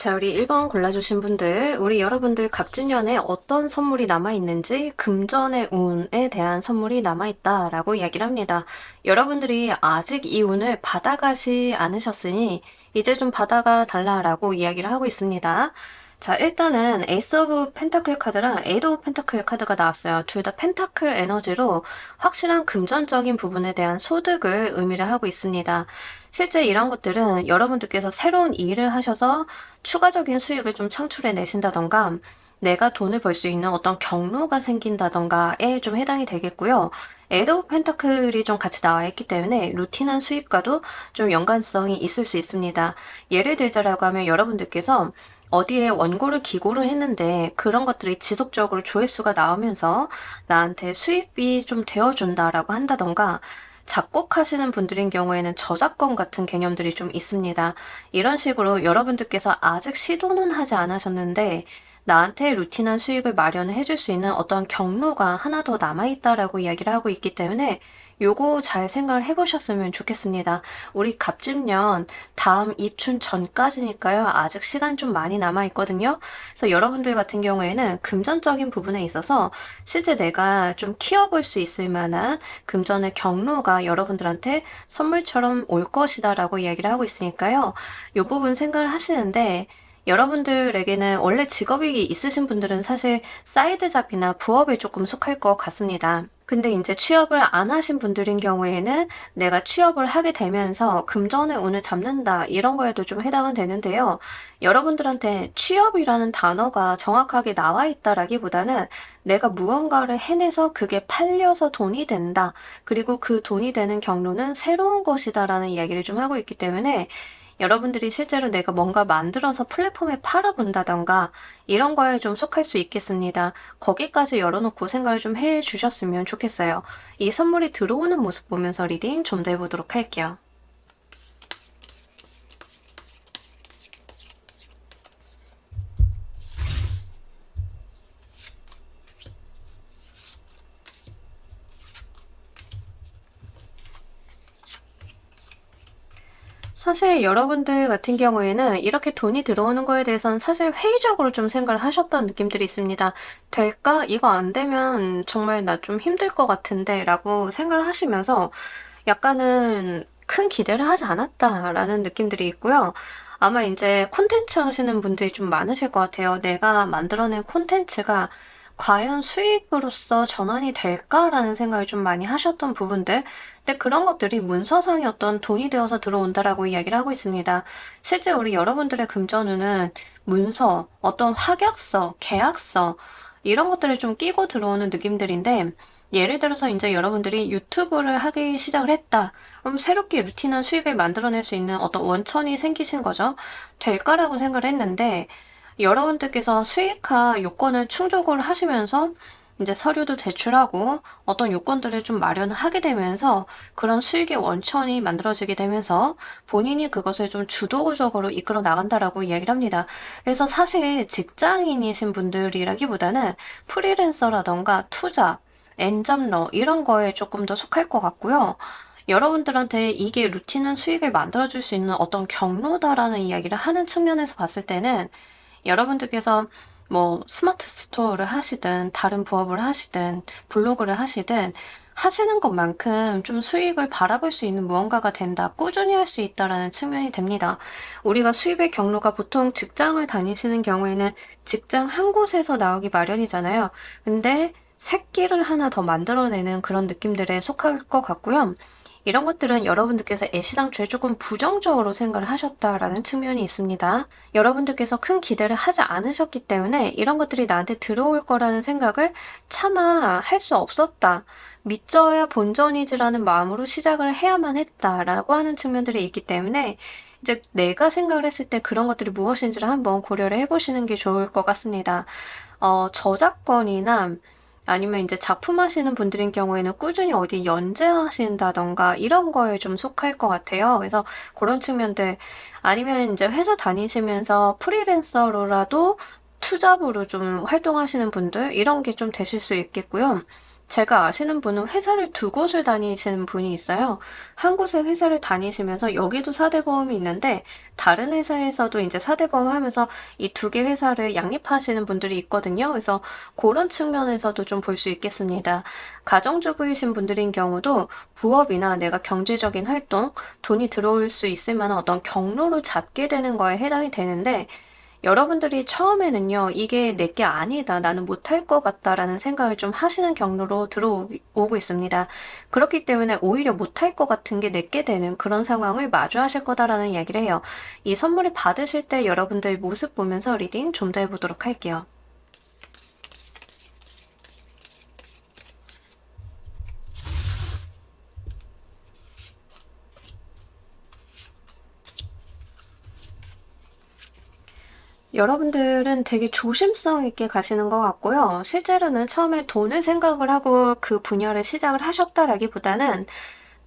자, 우리 1번 골라주신 분들, 우리 여러분들 갑진년에 어떤 선물이 남아있는지 금전의 운에 대한 선물이 남아있다라고 이야기를 합니다. 여러분들이 아직 이 운을 받아가지 않으셨으니 이제 좀 받아가 달라라고 이야기를 하고 있습니다. 자, 일단은 에이스 오브 펜타클 카드랑 에이드 오브 펜타클 카드가 나왔어요. 둘 다 펜타클 에너지로 확실한 금전적인 부분에 대한 소득을 의미를 하고 있습니다. 실제 이런 것들은 여러분들께서 새로운 일을 하셔서 추가적인 수익을 좀 창출해 내신다던가 내가 돈을 벌 수 있는 어떤 경로가 생긴다던가에 좀 해당이 되겠고요. 에이드 오브 펜타클이 좀 같이 나와 있기 때문에 루틴한 수익과도 좀 연관성이 있을 수 있습니다. 예를 들자라고 하면 여러분들께서 어디에 원고를 기고를 했는데 그런 것들이 지속적으로 조회수가 나오면서 나한테 수입이 좀 되어준다라고 한다던가 작곡하시는 분들인 경우에는 저작권 같은 개념들이 좀 있습니다. 이런 식으로 여러분들께서 아직 시도는 하지 않으셨는데 나한테 루틴한 수익을 마련을 해줄 수 있는 어떤 경로가 하나 더 남아있다라고 이야기를 하고 있기 때문에 요거 잘 생각을 해보셨으면 좋겠습니다. 우리 갑진년 다음 입춘 전까지니까요. 아직 시간 좀 많이 남아있거든요. 그래서 여러분들 같은 경우에는 금전적인 부분에 있어서 실제 내가 좀 키워볼 수 있을 만한 금전의 경로가 여러분들한테 선물처럼 올 것이다 라고 이야기를 하고 있으니까요. 요 부분 생각을 하시는데 여러분들에게는 원래 직업이 있으신 분들은 사실 사이드 잡이나 부업에 조금 속할 것 같습니다. 근데 인제 취업을 안 하신 분들인 경우에는 '내가 취업을 하게 되면서 금전의 운을 잡는다.' 이런 거에도 좀 해당은 되는데요. 여러분들한테 취업이라는 단어가 정확하게 나와 있다라기보다는 '내가 무언가를 해내서 그게 팔려서 돈이 된다. 그리고 그 돈이 되는 경로는 새로운 것이다.'라는 이야기를 좀 하고 있기 때문에 여러분들이 실제로 내가 뭔가 만들어서 플랫폼에 팔아본다든가 이런 거에 좀 속할 수 있겠습니다. 거기까지 열어놓고 생각을 좀 해 주셨으면 좋겠어요. 이 선물이 들어오는 모습 보면서 리딩 좀 더 해보도록 할게요. 사실 여러분들 같은 경우에는 이렇게 돈이 들어오는 거에 대해서는 사실 회의적으로 좀 생각을 하셨던 느낌들이 있습니다. '될까? 이거 안 되면 정말 나 좀 힘들 것 같은데.'라고 생각을 하시면서 약간은 '큰 기대를 하지 않았다.'라는 느낌들이 있고요. 아마 인제 콘텐츠 하시는 분들이 좀 많으실 것 같아요. '내가 만들어낸 콘텐츠가 과연 수익으로서 전환이 될까?'라는 생각을 좀 많이 하셨던 부분들. 근데 그런 것들이 문서상의 어떤 돈이 되어서 들어온다라고 이야기를 하고 있습니다. 실제 우리 여러분들의 금전운은 문서, 어떤 확약서, 계약서 이런 것들을 좀 끼고 들어오는 느낌들인데 예를 들어서 인제 여러분들이 '유튜브를 하기 시작을 했다.' 그럼 새롭게 루틴한 수익을 만들어낼 수 있는 어떤 원천이 생기신 거죠. '될까?'라고 생각을 했는데 여러분들께서 수익화 요건을 충족을 하시면서 인제 서류도 제출하고 어떤 요건들을 좀 마련을 하게 되면서 그런 수익의 원천이 만들어지게 되면서 본인이 그것을 좀 주도적으로 이끌어 나간다라고 이야기를 합니다. 그래서 사실 직장인이신 분들이라기보다는 프리랜서라든가 투자, 엔잡러 이런 거에 조금 더 속할 것 같고요. 여러분들한테 이게 루틴한 수익을 만들어 줄 수 있는 어떤 경로다라는 이야기를 하는 측면에서 봤을 때는 여러분들께서 뭐 스마트 스토어를 하시든 다른 부업을 하시든 블로그를 하시든 하시는 것만큼 좀 수익을 바라볼 수 있는 무언가가 된다. 꾸준히 할 수 있다라는 측면이 됩니다. 우리가 수입의 경로가 보통 직장을 다니시는 경우에는 직장 한 곳에서 나오기 마련이잖아요. 근데 새끼를 하나 더 만들어내는 그런 느낌들에 속할 것 같고요. 이런 것들은 여러분들께서 애시당초에 조금 부정적으로 생각을 하셨다라는 측면이 있습니다. 여러분들께서 큰 기대를 하지 않으셨기 때문에 이런 것들이 나한테 들어올 거라는 생각을 차마 할 수 없었다. 믿져야 본전이지라는 마음으로 시작을 해야만 했다라고 하는 측면들이 있기 때문에 이제 내가 생각을 했을 때 그런 것들이 무엇인지를 한번 고려를 해보시는 게 좋을 것 같습니다. 저작권이나 아니면 인제 작품하시는 분들인 경우에는 꾸준히 어디 연재하신다든가 이런 거에 좀 속할 것 같아요. 그래서 고런 측면들 아니면 인제 회사 다니시면서 프리랜서로라도 투잡으로 좀 활동하시는 분들 이런 게 좀 되실 수 있겠고요. 제가 아시는 분은 회사를 두 곳을 다니시는 분이 있어요. 한 곳의 회사를 다니시면서 여기도 4 대 보험이 있는데 다른 회사에서도 인제 4 대 보험 하면서 이 두 개 회사를 양립하시는 분들이 있거든요. 그래서 고런 측면에서도 좀 볼 수 있겠습니다. 가정주부이신 분들인 경우도 부업이나 내가 경제적인 활동, 돈이 들어올 수 있을 만한 어떤 경로를 잡게 되는 거에 해당이 되는데 여러분들이 처음에는요. '이게 내 게 아니다. 나는 못할 것 같다.'라는 생각을 좀 하시는 경로로 오고 있습니다. 그렇기 때문에 오히려 못할 것 같은 게 내게 되는 그런 상황을 마주하실 거다라는 이야기를 해요. 이 선물을 받으실 때 여러분들 모습 보면서 리딩 좀 더 해 보도록 할게요. 여러분들은 되게 조심성 있게 가시는 것 같고요. 실제로는 처음에 돈을 생각을 하고 그 분야를 시작을 하셨다라기보다는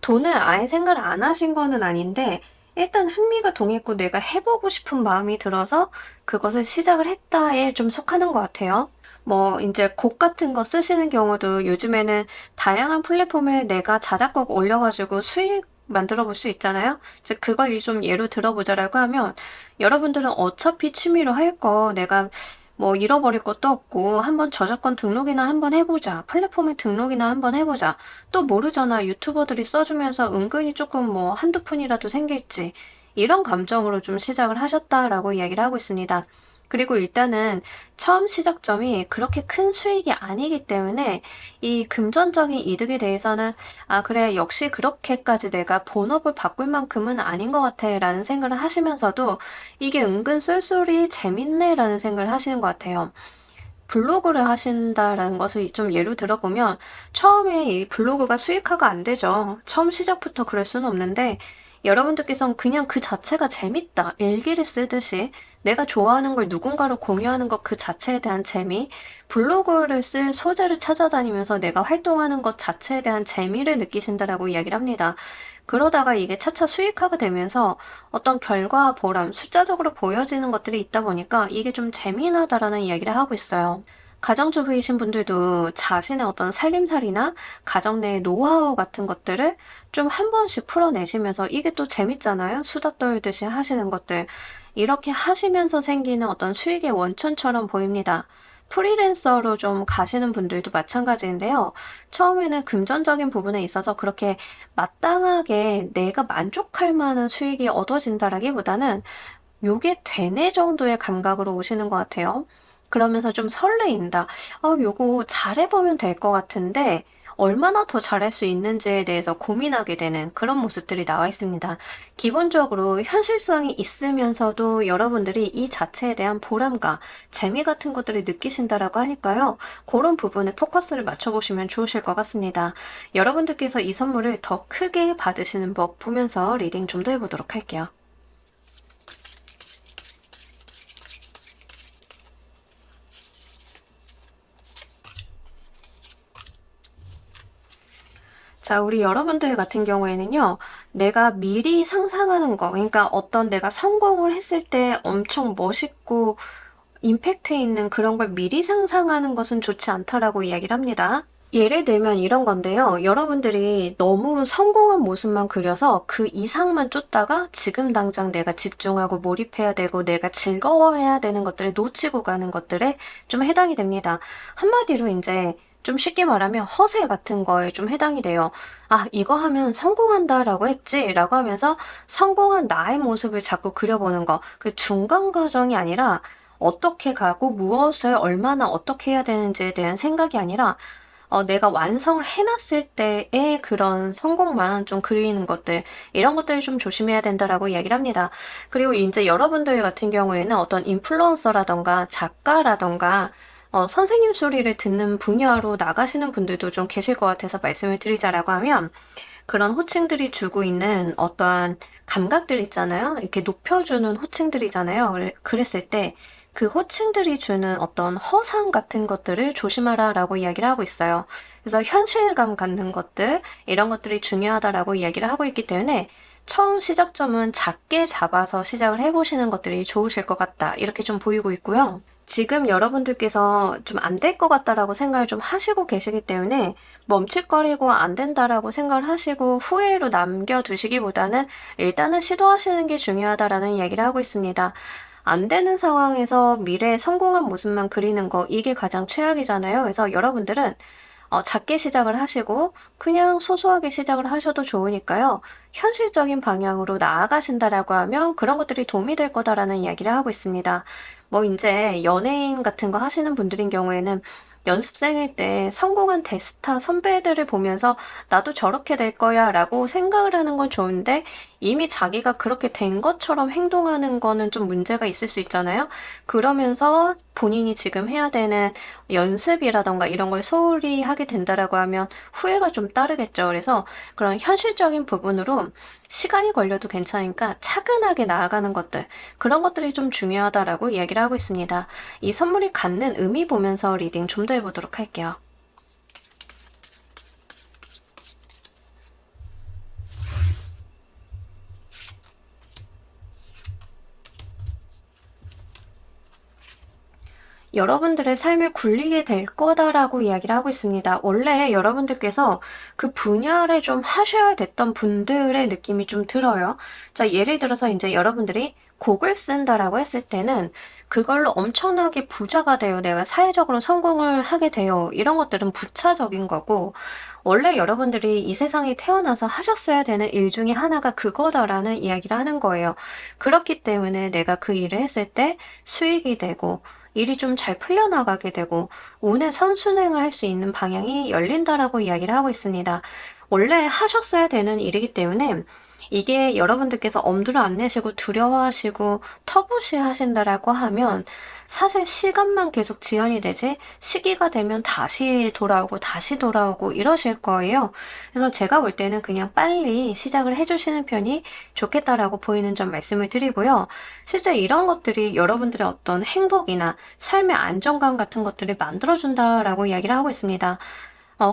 돈을 아예 생각을 안 하신 거는 아닌데 일단 흥미가 동했고 내가 해 보고 싶은 마음이 들어서 그것을 시작을 했다에 좀 속하는 것 같아요. 뭐 인제 곡 같은 거 쓰시는 경우도 요즘에는 다양한 플랫폼에 내가 자작곡 올려 가지고 수익 만들어 볼 수 있잖아요. 이제 그걸 좀 예로 들어 보자라고 하면 여러분들은 어차피 취미로 할 거 내가 뭐 잃어버릴 것도 없고 '한번 저작권 등록이나 한번 해 보자. 플랫폼에 등록이나 한번 해 보자.' 또 모르잖아. 유튜버들이 써 주면서 은근히 쪼끔 뭐 한두 푼이라도 생길지. 이런 감정으로 좀 시작을 하셨다라고 이야기를 하고 있습니다. 그리고 일단은 처음 시작점이 그렇게 큰 수익이 아니기 때문에 이 금전적인 이득에 대해서는 '아 그래 역시 그렇게까지 내가 본업을 바꿀 만큼은 아닌 것 같아.'라는 생각을 하시면서도 '이게 은근 쏠쏠히 재밌네.'라는 생각을 하시는 것 같아요. 블로그를 하신다라는 것을 좀 예로 들어보면 처음에 이 블로그가 수익화가 안 되죠. 처음 시작부터 그럴 수는 없는데 여러분들께서는 그냥 그 자체가 재밌다. 일기를 쓰듯이 내가 좋아하는 걸 누군가로 공유하는 것 그 자체에 대한 재미, 블로그를 쓸 소재를 찾아다니면서 내가 활동하는 것 자체에 대한 재미를 느끼신다라고 이야기를 합니다. 그러다가 이게 차차 수익화가 되면서 어떤 결과, 보람, 숫자적으로 보여지는 것들이 있다 보니까 이게 좀 재미나다라는 이야기를 하고 있어요. 가정주부이신 분들도 자신의 어떤 살림살이나 가정 내 노하우 같은 것들을 좀 한 번씩 풀어내시면서 이게 또 재밌잖아요. 수다 떨듯이 하시는 것들. 이렇게 하시면서 생기는 어떤 수익의 원천처럼 보입니다. 프리랜서로 좀 가시는 분들도 마찬가지인데요. 처음에는 금전적인 부분에 있어서 그렇게 마땅하게 내가 만족할 만한 수익이 얻어진다라기보다는 요게 되네 정도의 감각으로 오시는 것 같아요. 그러면서 좀 설레인다. '요거 잘해보면 될 것 같은데 얼마나 더 잘할 수 있는지에 대해서 고민하게 되는 그런 모습들이 나와 있습니다. 기본적으로 현실성이 있으면서도 여러분들이 이 자체에 대한 보람과 재미 같은 것들을 느끼신다라고 하니까요. 그런 부분에 포커스를 맞춰 보시면 좋으실 것 같습니다. 여러분들께서 이 선물을 더 크게 받으시는 법 보면서 리딩 좀 더 해 보도록 할게요. 자, 우리 여러분들 같은 경우에는요, 내가 미리 상상하는 거, 그러니까 어떤 내가 성공을 했을 때 엄청 멋있고 임팩트 있는 그런 걸 미리 상상하는 것은 좋지 않다라고 이야기를 합니다. 예를 들면 이런 건데요. 여러분들이 너무 성공한 모습만 그려서 그 이상만 쫓다가 지금 당장 내가 집중하고 몰입해야 되고 내가 즐거워해야 되는 것들을 놓치고 가는 것들에 좀 해당이 됩니다. 한마디로 이제 좀 쉽게 말하면 허세 같은 거에 좀 해당이 돼요. '아 이거 하면 성공한다.'라고 했지.'라고 하면서 성공한 나의 모습을 자꾸 그려보는 거. 그 중간 과정이 아니라 어떻게 가고 무엇을 얼마나 어떻게 해야 되는지에 대한 생각이 아니라 내가 완성을 해 놨을 때의 그런 성공만 좀 그리는 것들, 이런 것들을 좀 조심해야 된다라고 이야기를 합니다. 그리고 인제 여러분들 같은 경우에는 어떤 인플루언서라든가 작가라든가 선생님 소리를 듣는 분야로 나가시는 분들도 좀 계실 것 같아서 말씀을 드리자라고 하면 그런 호칭들이 주고 있는 어떠한 감각들 있잖아요. 이렇게 높여주는 호칭들이잖아요. 그랬을 때 그 호칭들이 주는 어떤 허상 같은 것들을 조심하라라고 이야기를 하고 있어요. 그래서 현실감 갖는 것들, 이런 것들이 중요하다라고 이야기를 하고 있기 때문에 처음 시작점은 작게 잡아서 시작을 해보시는 것들이 좋으실 것 같다. 이렇게 좀 보이고 있고요. 지금 여러분들께서 좀 안 될 것 같다라고 생각을 좀 하시고 계시기 때문에 멈칫거리고 안 된다라고 생각을 하시고 후회로 남겨두시기보다는 일단은 시도하시는 게 중요하다라는 이야기를 하고 있습니다. 안 되는 상황에서 미래에 성공한 모습만 그리는 거, 이게 가장 최악이잖아요. 그래서 여러분들은 작게 시작을 하시고 그냥 소소하게 시작을 하셔도 좋으니까요. 현실적인 방향으로 나아가신다라고 하면 그런 것들이 도움이 될 거다라는 이야기를 하고 있습니다. 뭐 인제 연예인 같은 거 하시는 분들인 경우에는 연습생일 때 성공한 대스타 선배들을 보면서 '나도 저렇게 될 거야.'라고 생각을 하는 건 좋은데 이미 자기가 그렇게 된 것처럼 행동하는 거는 좀 문제가 있을 수 있잖아요. 그러면서 본인이 지금 해야 되는 연습이라든가 이런 걸 소홀히 하게 된다라고 하면 후회가 좀 따르겠죠. 그래서 그런 현실적인 부분으로 시간이 걸려도 괜찮으니까 차근하게 나아가는 것들, 그런 것들이 좀 중요하다라고 이야기를 하고 있습니다. 이 선물이 갖는 의미 보면서 리딩 좀 더 해보도록 할게요. 여러분들의 삶을 굴리게 될 거다라고 이야기를 하고 있습니다. 원래 여러분들께서 그 분야를 좀 하셔야 됐던 분들의 느낌이 좀 들어요. 자, 예를 들어서 이제 여러분들이 곡을 쓴다라고 했을 때는 그걸로 엄청나게 부자가 돼요. 내가 사회적으로 성공을 하게 돼요. 이런 것들은 부차적인 거고, 원래 여러분들이 이 세상에 태어나서 하셨어야 되는 일 중에 하나가 그거다라는 이야기를 하는 거예요. 그렇기 때문에 내가 그 일을 했을 때 수익이 되고 일이 좀 잘 풀려나가게 되고 운의 선순행을 할 수 있는 방향이 열린다라고 이야기를 하고 있습니다. 원래 하셨어야 되는 일이기 때문에 이게 여러분들께서 엄두를 안 내시고 두려워하시고 터부시하신다라고 하면 사실 시간만 계속 지연이 되지 시기가 되면 다시 돌아오고 다시 돌아오고 이러실 거예요. 그래서 제가 볼 때는 그냥 빨리 시작을 해주시는 편이 좋겠다라고 보이는 점 말씀을 드리고요. 실제 이런 것들이 여러분들의 어떤 행복이나 삶의 안정감 같은 것들을 만들어준다라고 이야기를 하고 있습니다.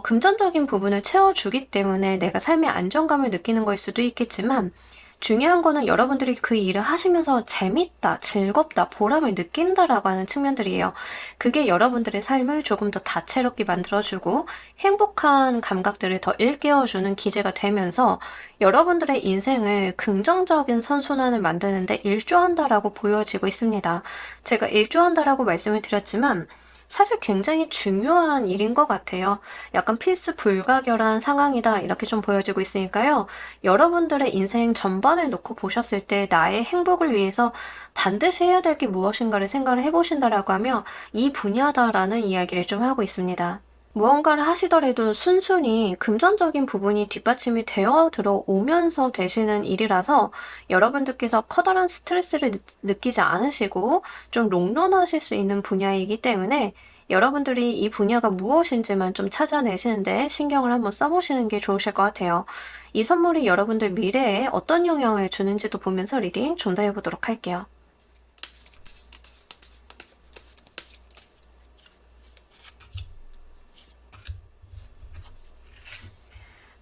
금전적인 부분을 채워주기 때문에 내가 삶의 안정감을 느끼는 걸 수도 있겠지만 중요한 거는 여러분들이 그 일을 하시면서 재밌다, 즐겁다, 보람을 느낀다라고 하는 측면들이에요. 그게 여러분들의 삶을 조금 더 다채롭게 만들어주고 행복한 감각들을 더 일깨워주는 기제가 되면서 여러분들의 인생을 긍정적인 선순환을 만드는데 일조한다라고 보여지고 있습니다. 제가 일조한다라고 말씀을 드렸지만 사실 굉장히 중요한 일인 것 같아요. 약간 필수 불가결한 상황이다 이렇게 좀 보여지고 있으니까요. 여러분들의 인생 전반을 놓고 보셨을 때 나의 행복을 위해서 반드시 해야 될 게 무엇인가를 생각을 해보신다라고 하면 이 분야다라는 이야기를 좀 하고 있습니다. 무언가를 하시더라도 순순히 금전적인 부분이 뒷받침이 되어 들어오면서 되시는 일이라서 여러분들께서 커다란 스트레스를 느끼지 않으시고 좀 롱런하실 수 있는 분야이기 때문에 여러분들이 이 분야가 무엇인지만 좀 찾아내시는데 신경을 한번 써보시는 게 좋으실 것 같아요. 이 선물이 여러분들 미래에 어떤 영향을 주는지도 보면서 리딩 좀 더 해보도록 할게요.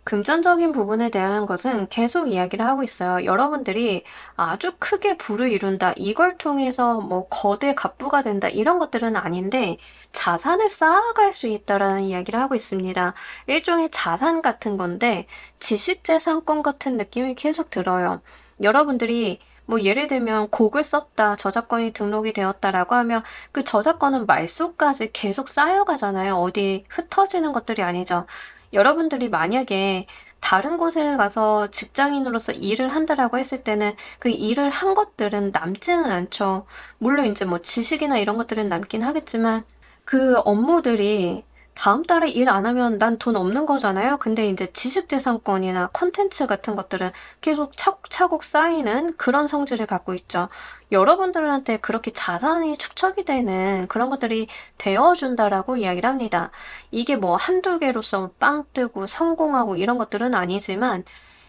금전적인 부분에 대한 것은 계속 이야기를 하고 있어요. 여러분들이 아주 크게 부를 이룬다, 이걸 통해서 뭐 거대 갑부가 된다, 이런 것들은 아닌데 자산을 쌓아갈 수 있다라는 이야기를 하고 있습니다. 일종의 자산 같은 건데 지식재산권 같은 느낌이 계속 들어요. 여러분들이 뭐 예를 들면 곡을 썼다, 저작권이 등록이 되었다라고 하면 그 저작권은 말소까지 계속 쌓여가잖아요. 어디 흩어지는 것들이 아니죠. 여러분들이 만약에 다른 곳에 가서 직장인으로서 일을 한다라고 했을 때는 그 일을 한 것들은 남지는 않죠. 물론 이제 뭐 지식이나 이런 것들은 남긴 하겠지만 그 업무들이 다음 달에 일 안 하면 난 돈 없는 거잖아요. 근데 이제 지식재산권이나 콘텐츠 같은 것들은 계속 차곡차곡 쌓이는 그런 성질을 갖고 있죠. 여러분들한테 그렇게 자산이 축적이 되는 그런 것들이 되어준다라고 이야기를 합니다. 이게 뭐 한두 개로서 빵 뜨고 성공하고 이런 것들은 아니지만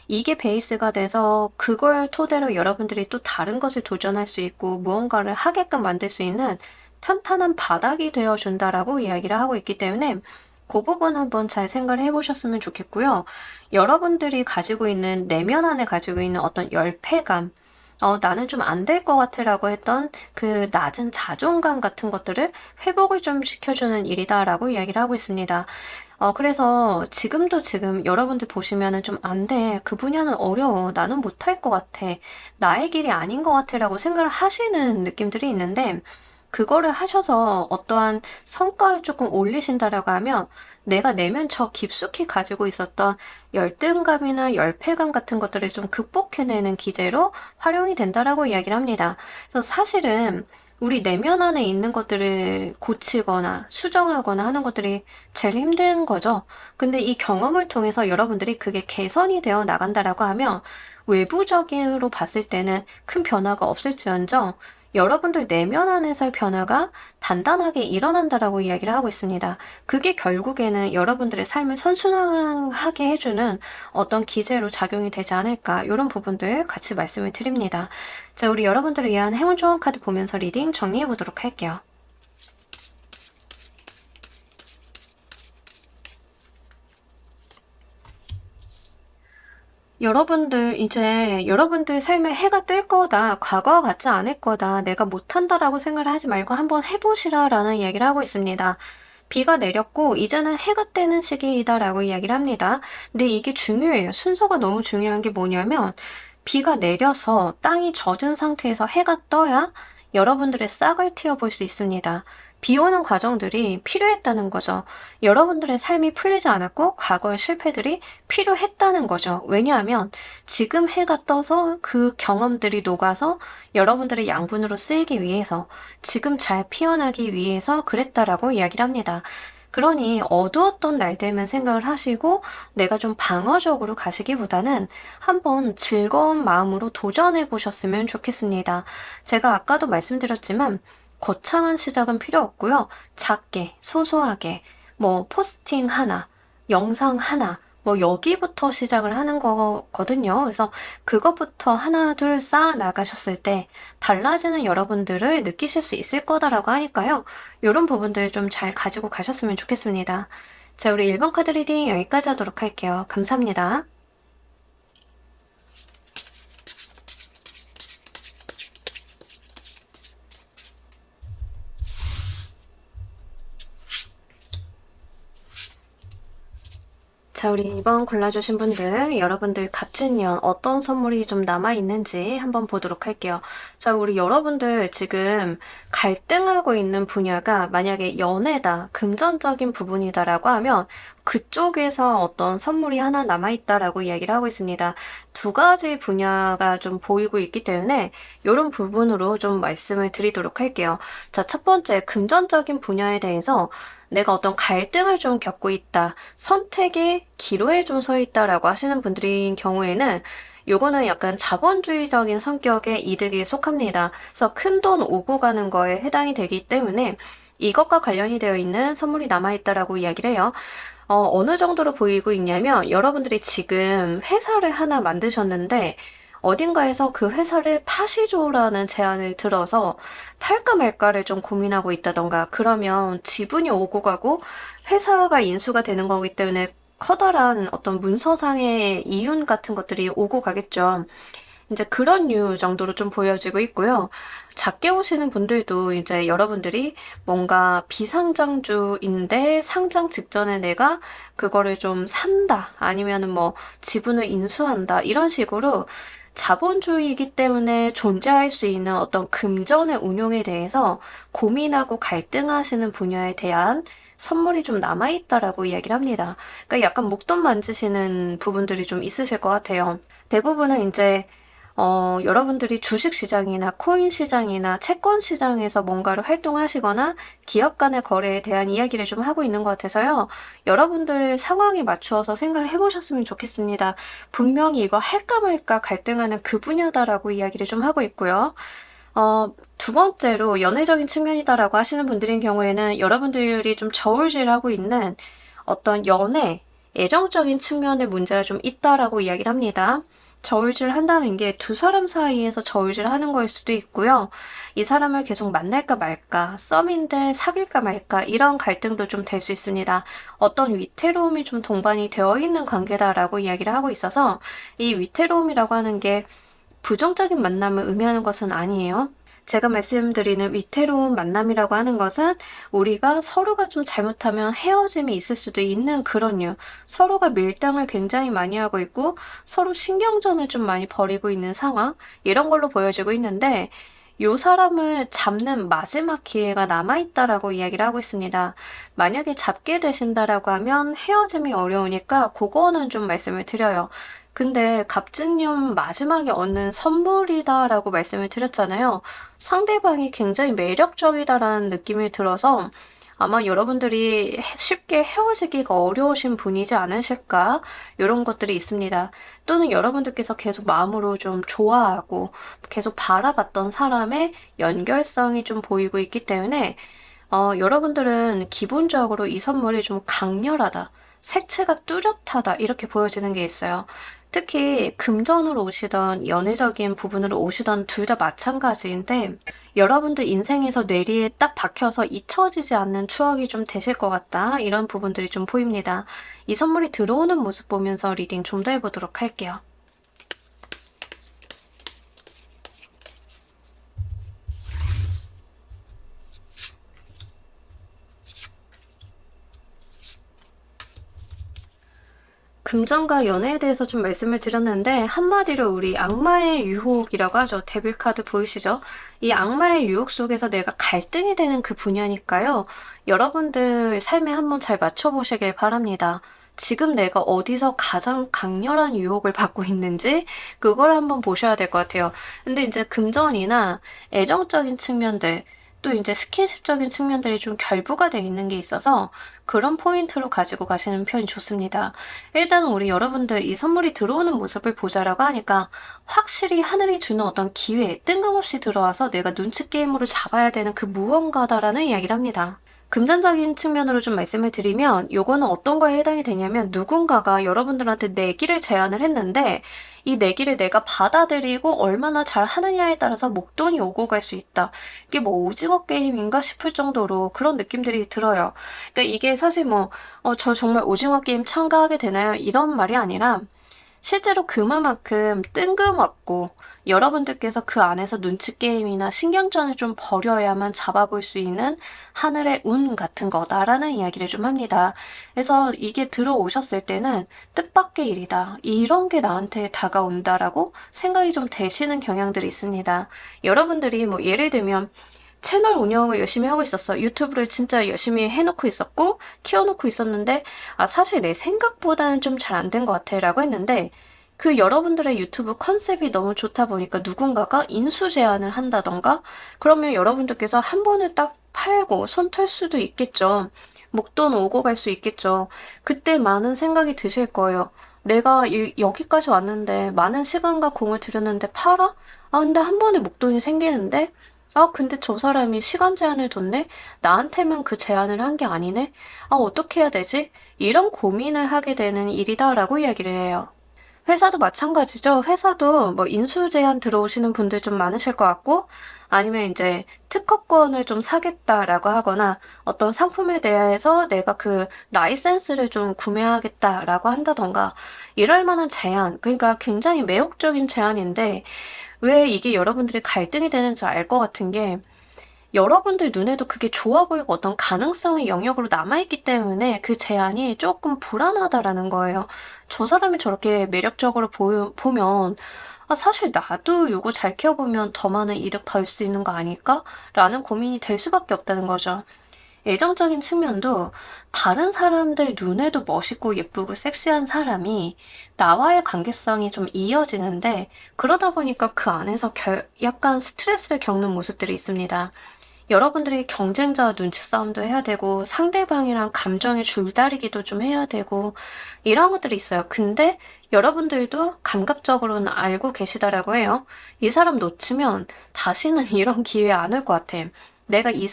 이게 베이스가 돼서 그걸 토대로 여러분들이 또 다른 것을 도전할 수 있고 무언가를 하게끔 만들 수 있는 탄탄한 바닥이 되어준다라고 이야기를 하고 있기 때문에 그 부분 한번 잘 생각을 해보셨으면 좋겠고요. 여러분들이 가지고 있는 내면 안에 가지고 있는 어떤 열패감, 나는 좀 안 될 것 같아라고 했던 그 낮은 자존감 같은 것들을 회복을 좀 시켜주는 일이다라고 이야기를 하고 있습니다. 그래서 지금 여러분들 보시면은 좀 안 돼. 그 분야는 어려워. 나는 못할 것 같아. 나의 길이 아닌 것 같아라고 생각을 하시는 느낌들이 있는데 그거를 하셔서 어떠한 성과를 조금 올리신다라고 하면 내가 내면저 깊숙이 가지고 있었던 열등감이나 열패감 같은 것들을 좀 극복해내는 기제로 활용이 된다라고 이야기를 합니다. 그래서 사실은 우리 내면 안에 있는 것들을 고치거나 수정하거나 하는 것들이 제일 힘든 거죠. 근데 이 경험을 통해서 여러분들이 그게 개선이 되어 나간다라고 하면 외부적으로 봤을 때는 큰 변화가 없을지언정 여러분들 내면 안에서의 변화가 단단하게 일어난다라고 이야기를 하고 있습니다. 그게 결국에는 여러분들의 삶을 선순환하게 해주는 어떤 기제로 작용이 되지 않을까 이런 부분들 같이 말씀을 드립니다. 자, 우리 여러분들을 위한 행운 조언 카드 보면서 리딩 정리해 보도록 할게요. 이제 여러분들 삶에 해가 뜰 거다. 과거와 같지 않을 거다. 내가 못한다라고 생각을 하지 말고 한번 해보시라라는 이야기를 하고 있습니다. 비가 내렸고 이제는 해가 뜨는 시기이다라고 이야기를 합니다. 근데 이게 중요해요. 순서가 너무 중요한 게 뭐냐면 비가 내려서 땅이 젖은 상태에서 해가 떠야 여러분들의 싹을 틔워 볼 수 있습니다. 비오는 과정들이 필요했다는 거죠. 여러분들의 삶이 풀리지 않았고 과거의 실패들이 필요했다는 거죠. 왜냐하면 지금 해가 떠서 그 경험들이 녹아서 여러분들의 양분으로 쓰이기 위해서 지금 잘 피어나기 위해서 그랬다라고 이야기를 합니다. 그러니 어두웠던 날들만 생각을 하시고 내가 좀 방어적으로 가시기보다는 한번 즐거운 마음으로 도전해 보셨으면 좋겠습니다. 제가 아까도 말씀드렸지만 거창한 시작은 필요 없고요. 작게, 소소하게, 뭐 포스팅 하나, 영상 하나, 뭐 여기부터 시작을 하는 거거든요. 그래서 그것부터 하나, 둘 쌓아 나가셨을 때 달라지는 여러분들을 느끼실 수 있을 거다라고 하니까요. 이런 부분들 좀 잘 가지고 가셨으면 좋겠습니다. 자, 우리 1번 카드 리딩 여기까지 하도록 할게요. 감사합니다. 자, 우리 2번 골라주신 분들, 여러분들 갑진년 어떤 선물이 좀 남아있는지 한번 보도록 할게요. 자, 우리 여러분들 지금 갈등하고 있는 분야가 만약에 연애다, 금전적인 부분이다라고 하면 그쪽에서 어떤 선물이 하나 남아있다라고 이야기를 하고 있습니다. 두 가지 분야가 좀 보이고 있기 때문에 이런 부분으로 좀 말씀을 드리도록 할게요. 자, 첫 번째, 금전적인 분야에 대해서 내가 어떤 갈등을 좀 겪고 있다, 선택의 기로에 좀 서 있다라고 하시는 분들인 경우에는 요거는 약간 자본주의적인 성격의 이득에 속합니다. 그래서 큰돈 오고 가는 거에 해당이 되기 때문에 이것과 관련이 되어 있는 선물이 남아있다라고 이야기를 해요. 어느 정도로 보이고 있냐면 여러분들이 지금 회사를 하나 만드셨는데 어딘가에서 그 회사를 파시조라는 제안을 들어서 팔까 말까를 좀 고민하고 있다던가 그러면 지분이 오고 가고 회사가 인수가 되는 거기 때문에 커다란 어떤 문서상의 이윤 같은 것들이 오고 가겠죠. 이제 그런 류 정도로 좀 보여지고 있고요. 작게 오시는 분들도 이제 여러분들이 뭔가 비상장주인데 상장 직전에 내가 그거를 좀 산다 아니면은 뭐 지분을 인수한다 이런 식으로 자본주의이기 때문에 존재할 수 있는 어떤 금전의 운용에 대해서 고민하고 갈등하시는 분야에 대한 선물이 좀 남아있다라고 이야기를 합니다. 그러니까 약간 목돈 만지시는 부분들이 좀 있으실 것 같아요. 대부분은 이제 여러분들이 주식 시장이나 코인 시장이나 채권 시장에서 뭔가를 활동하시거나 기업 간의 거래에 대한 이야기를 좀 하고 있는 것 같아서요. 여러분들 상황에 맞추어서 생각을 해보셨으면 좋겠습니다. 분명히 이거 할까 말까 갈등하는 그 분야다라고 이야기를 좀 하고 있고요. 두 번째로 연애적인 측면이다라고 하시는 분들인 경우에는 여러분들이 좀 저울질하고 있는 어떤 연애, 애정적인 측면의 문제가 좀 있다라고 이야기를 합니다. 저울질 한다는 게 두 사람 사이에서 저울질 하는 거일 수도 있고요. 이 사람을 계속 만날까 말까, 썸인데 사귈까 말까, 이런 갈등도 좀 될 수 있습니다. 어떤 위태로움이 좀 동반이 되어 있는 관계다라고 이야기를 하고 있어서 이 위태로움이라고 하는 게 부정적인 만남을 의미하는 것은 아니에요. 제가 말씀드리는 위태로운 만남이라고 하는 것은 우리가 서로가 좀 잘못하면 헤어짐이 있을 수도 있는 그런 류. 서로가 밀당을 굉장히 많이 하고 있고 서로 신경전을 좀 많이 벌이고 있는 상황. 이런 걸로 보여지고 있는데 요 사람을 잡는 마지막 기회가 남아있다라고 이야기를 하고 있습니다. 만약에 잡게 되신다라고 하면 헤어짐이 어려우니까 그거는 좀 말씀을 드려요. 근데 갑진년 마지막에 얻는 선물이다라고 말씀을 드렸잖아요. 상대방이 굉장히 매력적이다라는 느낌이 들어서 아마 여러분들이 쉽게 헤어지기가 어려우신 분이지 않으실까? 이런 것들이 있습니다. 또는 여러분들께서 계속 마음으로 좀 좋아하고 계속 바라봤던 사람의 연결성이 좀 보이고 있기 때문에 여러분들은 기본적으로 이 선물이 좀 강렬하다, 색채가 뚜렷하다 이렇게 보여지는 게 있어요. 특히 금전으로 오시던 연애적인 부분으로 오시던 둘 다 마찬가지인데 여러분들 인생에서 뇌리에 딱 박혀서 잊혀지지 않는 추억이 좀 되실 것 같다 이런 부분들이 좀 보입니다. 이 선물이 들어오는 모습 보면서 리딩 좀 더 해보도록 할게요. 금전과 연애에 대해서 좀 말씀을 드렸는데 한마디로 우리 악마의 유혹이라고 하죠. 데빌 카드 보이시죠? 이 악마의 유혹 속에서 내가 갈등이 되는 그 분야니까요. 여러분들 삶에 한번 잘 맞춰보시길 바랍니다. 지금 내가 어디서 가장 강렬한 유혹을 받고 있는지 그걸 한번 보셔야 될 것 같아요. 근데 이제 금전이나 애정적인 측면들 또 이제 스킨십적인 측면들이 좀 결부가 되어 있는 게 있어서 그런 포인트로 가지고 가시는 편이 좋습니다. 일단 우리 여러분들 이 선물이 들어오는 모습을 보자라고 하니까 확실히 하늘이 주는 어떤 기회, 뜬금없이 들어와서 내가 눈치 게임으로 잡아야 되는 그 무언가다라는 이야기를 합니다. 금전적인 측면으로 좀 말씀을 드리면 요거는 어떤 거에 해당이 되냐면 누군가가 여러분들한테 내기를 제안을 했는데 이 내기를 내가 받아들이고 얼마나 잘 하느냐에 따라서 목돈이 오고 갈 수 있다. 이게 뭐 오징어 게임인가 싶을 정도로 그런 느낌들이 들어요. 그러니까 이게 사실 뭐 저 정말 오징어 게임 참가하게 되나요? 이런 말이 아니라 실제로 그만큼 뜬금없고 여러분들께서 그 안에서 눈치 게임이나 신경전을 좀 버려야만 잡아볼 수 있는 하늘의 운 같은 거다라는 이야기를 좀 합니다. 그래서 이게 들어오셨을 때는 뜻밖의 일이다. 이런 게 나한테 다가온다라고 생각이 좀 되시는 경향들이 있습니다. 여러분들이 뭐 예를 들면 채널 운영을 열심히 하고 있었어. 유튜브를 진짜 열심히 해놓고 있었고 키워놓고 있었는데 사실 내 생각보다는 좀 잘 안 된 것 같아 라고 했는데 그 여러분들의 유튜브 컨셉이 너무 좋다 보니까 누군가가 인수 제안을 한다던가 그러면 여러분들께서 한 번에 딱 팔고 손 털 수도 있겠죠. 목돈 오고 갈 수 있겠죠. 그때 많은 생각이 드실 거예요. 내가 여기까지 왔는데 많은 시간과 공을 들였는데 팔아? 근데 한 번에 목돈이 생기는데 근데 저 사람이 시간 제한을 뒀네? 나한테만 그 제한을 한 게 아니네? 어떻게 해야 되지? 이런 고민을 하게 되는 일이다라고 이야기를 해요. 회사도 마찬가지죠. 회사도 뭐 인수 제한 들어오시는 분들 좀 많으실 것 같고, 아니면 이제 특허권을 좀 사겠다라고 하거나 어떤 상품에 대해서 내가 그 라이센스를 좀 구매하겠다라고 한다던가, 이럴 만한 제안, 그러니까 굉장히 매혹적인 제안인데, 왜 이게 여러분들이 갈등이 되는지 알 것 같은 게 여러분들 눈에도 그게 좋아 보이고 어떤 가능성의 영역으로 남아있기 때문에 그 제안이 조금 불안하다라는 거예요. 저 사람이 저렇게 매력적으로 보면 사실 나도 요거 잘 키워보면 더 많은 이득 받을 수 있는 거 아닐까? 라는 고민이 될 수밖에 없다는 거죠. 애정적인 측면도 다른 사람들 눈에도 멋있고 예쁘고 섹시한 사람이 나와의 관계성이 좀 이어지는데 그러다 보니까 그 안에서 약간 스트레스를 겪는 모습들이 있습니다. 여러분들이 경쟁자와 눈치 싸움도 해야 되고 상대방이랑 감정의 줄다리기도 좀 해야 되고 이런 것들이 있어요. 근데 여러분들도 감각적으로는 알고 계시다라고 해요. 이 사람 놓치면 다시는 이런 기회 안 올 것 같아. 내가 이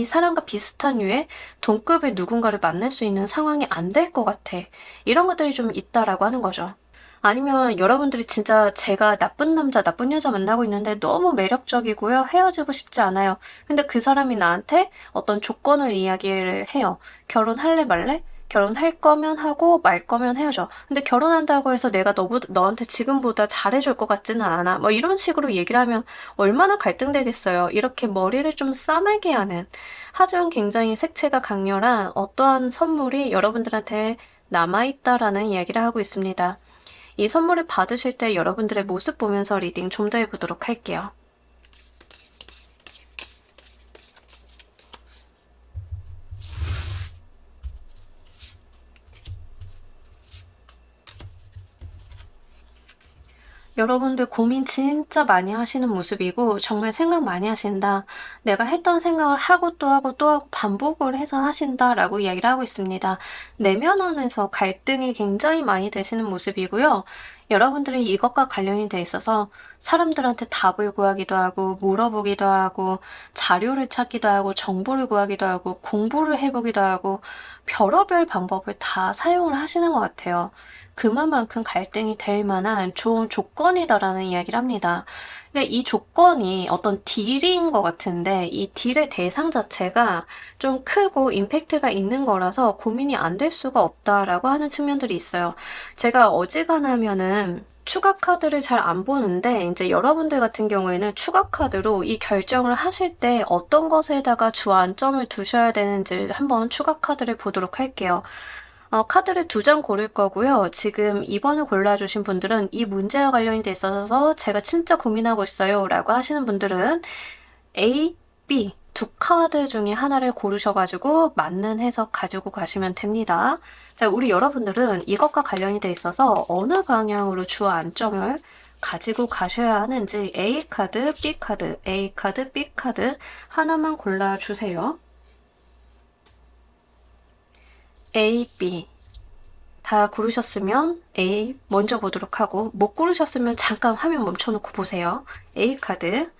사람과 비슷한 류의 동급의 누군가를 만날 수 있는 상황이 안 될 것 같아. 이런 것들이 좀 있다라고 하는 거죠. 아니면 여러분들이 진짜 제가 나쁜 남자, 나쁜 여자 만나고 있는데 너무 매력적이고요. 헤어지고 싶지 않아요. 근데 그 사람이 나한테 어떤 조건을 이야기를 해요. 결혼할래 말래? 결혼할 거면 하고 말 거면 헤어져. 근데 결혼한다고 해서 내가 너한테 지금보다 잘해줄 것 같지는 않아. 뭐 이런 식으로 얘기를 하면 얼마나 갈등되겠어요. 이렇게 머리를 좀 싸매게 하는 하지만 굉장히 색채가 강렬한 어떠한 선물이 여러분들한테 남아있다라는 이야기를 하고 있습니다. 이 선물을 받으실 때 여러분들의 모습 보면서 리딩 좀 더 해보도록 할게요. 여러분들 고민 진짜 많이 하시는 모습이고 정말 생각 많이 하신다. 내가 했던 생각을 하고 또 하고 또 하고 반복을 해서 하신다라고 이야기를 하고 있습니다. 내면 안에서 갈등이 굉장히 많이 되시는 모습이고요. 여러분들이 이것과 관련이 돼 있어서 사람들한테 답을 구하기도 하고 물어보기도 하고 자료를 찾기도 하고 정보를 구하기도 하고 공부를 해보기도 하고 별의별 방법을 다 사용을 하시는 것 같아요. 그만큼 갈등이 될 만한 좋은 조건이다라는 이야기를 합니다. 근데 이 조건이 어떤 딜인 것 같은데 이 딜의 대상 자체가 좀 크고 임팩트가 있는 거라서 고민이 안 될 수가 없다라고 하는 측면들이 있어요. 제가 어지간하면은 추가 카드를 잘 안 보는데 이제 여러분들 같은 경우에는 추가 카드로 이 결정을 하실 때 어떤 것에다가 주안점을 두셔야 되는지 한번 추가 카드를 보도록 할게요. 카드를 2장 고를 거고요. 지금 2번을 골라주신 분들은 이 문제와 관련이 돼 있어서 제가 진짜 고민하고 있어요 라고 하시는 분들은 A, B 두 카드 중에 하나를 고르셔가지고 맞는 해석 가지고 가시면 됩니다. 자, 우리 여러분들은 이것과 관련이 돼 있어서 어느 방향으로 주안점을 가지고 가셔야 하는지 A카드, B카드, A카드, B카드 하나만 골라주세요. A, B 다 고르셨으면 A 먼저 보도록 하고 못 고르셨으면 잠깐 화면 멈춰놓고 보세요. A카드.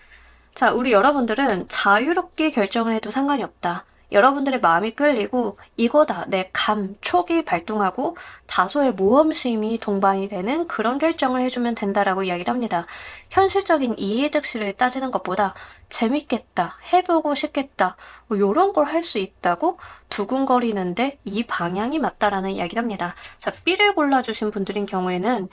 자, 우리 여러분들은 자유롭게 결정을 해도 상관이 없다. 여러분들의 마음이 끌리고 이거다. 내 촉이 발동하고 다소의 모험심이 동반이 되는 그런 결정을 해주면 된다라고 이야기를 합니다. 현실적인 이해득실을 따지는 것보다 재밌겠다, 해보고 싶겠다, 뭐 이런 걸 할 수 있다고 두근거리는데 이 방향이 맞다라는 이야기를 합니다. 자, B를 골라주신 분들인 경우에는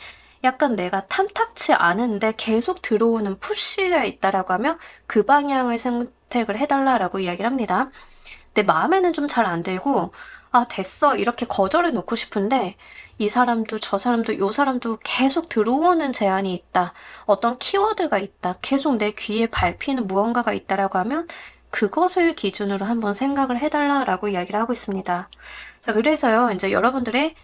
약간 내가 탐탁치 않은데 계속 들어오는 푸시가 있다라고 하면 그 방향을 선택을 해달라라고 이야기를 합니다. 내 마음에는 좀 잘 안 들고 됐어 이렇게 거절해 놓고 싶은데 이 사람도 저 사람도 요 사람도 계속 들어오는 제안이 있다. 어떤 키워드가 있다. 계속 내 귀에 밟히는 무언가가 있다라고 하면 그것을 기준으로 한번 생각을 해달라라고 이야기를 하고 있습니다. 자, 그래서요 이제 여러분들의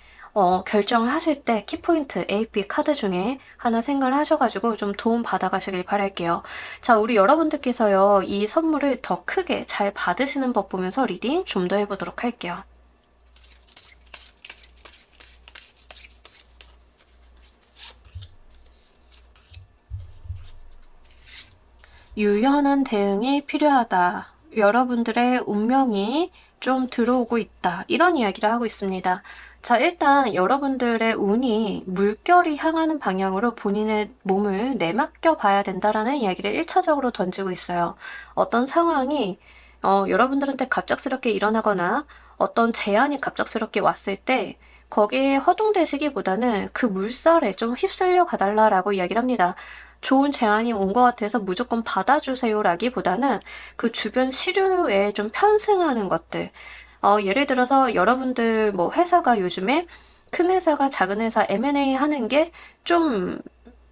결정을 하실 때 키포인트 A, B 카드 중에 하나 생각을 하셔가지고 좀 도움 받아가시길 바랄게요. 자, 우리 여러분들께서요, 이 선물을 더 크게 잘 받으시는 법 보면서 리딩 좀 더 해보도록 할게요. 유연한 대응이 필요하다. 여러분들의 운명이 좀 들어오고 있다. 이런 이야기를 하고 있습니다. 자, 일단 여러분들의 운이 물결이 향하는 방향으로 본인의 몸을 내맡겨 봐야 된다라는 이야기를 1차적으로 던지고 있어요. 어떤 상황이 여러분들한테 갑작스럽게 일어나거나 어떤 제안이 갑작스럽게 왔을 때 거기에 허둥대시기보다는 그 물살에 좀 휩쓸려 가달라라고 이야기를 합니다. 좋은 제안이 온 것 같아서 무조건 받아주세요라기보다는 그 주변 시류에 좀 편승하는 것들. 예를 들어서 여러분들 뭐 회사가 요즘에 큰 회사가 작은 회사 M&A 하는 게 좀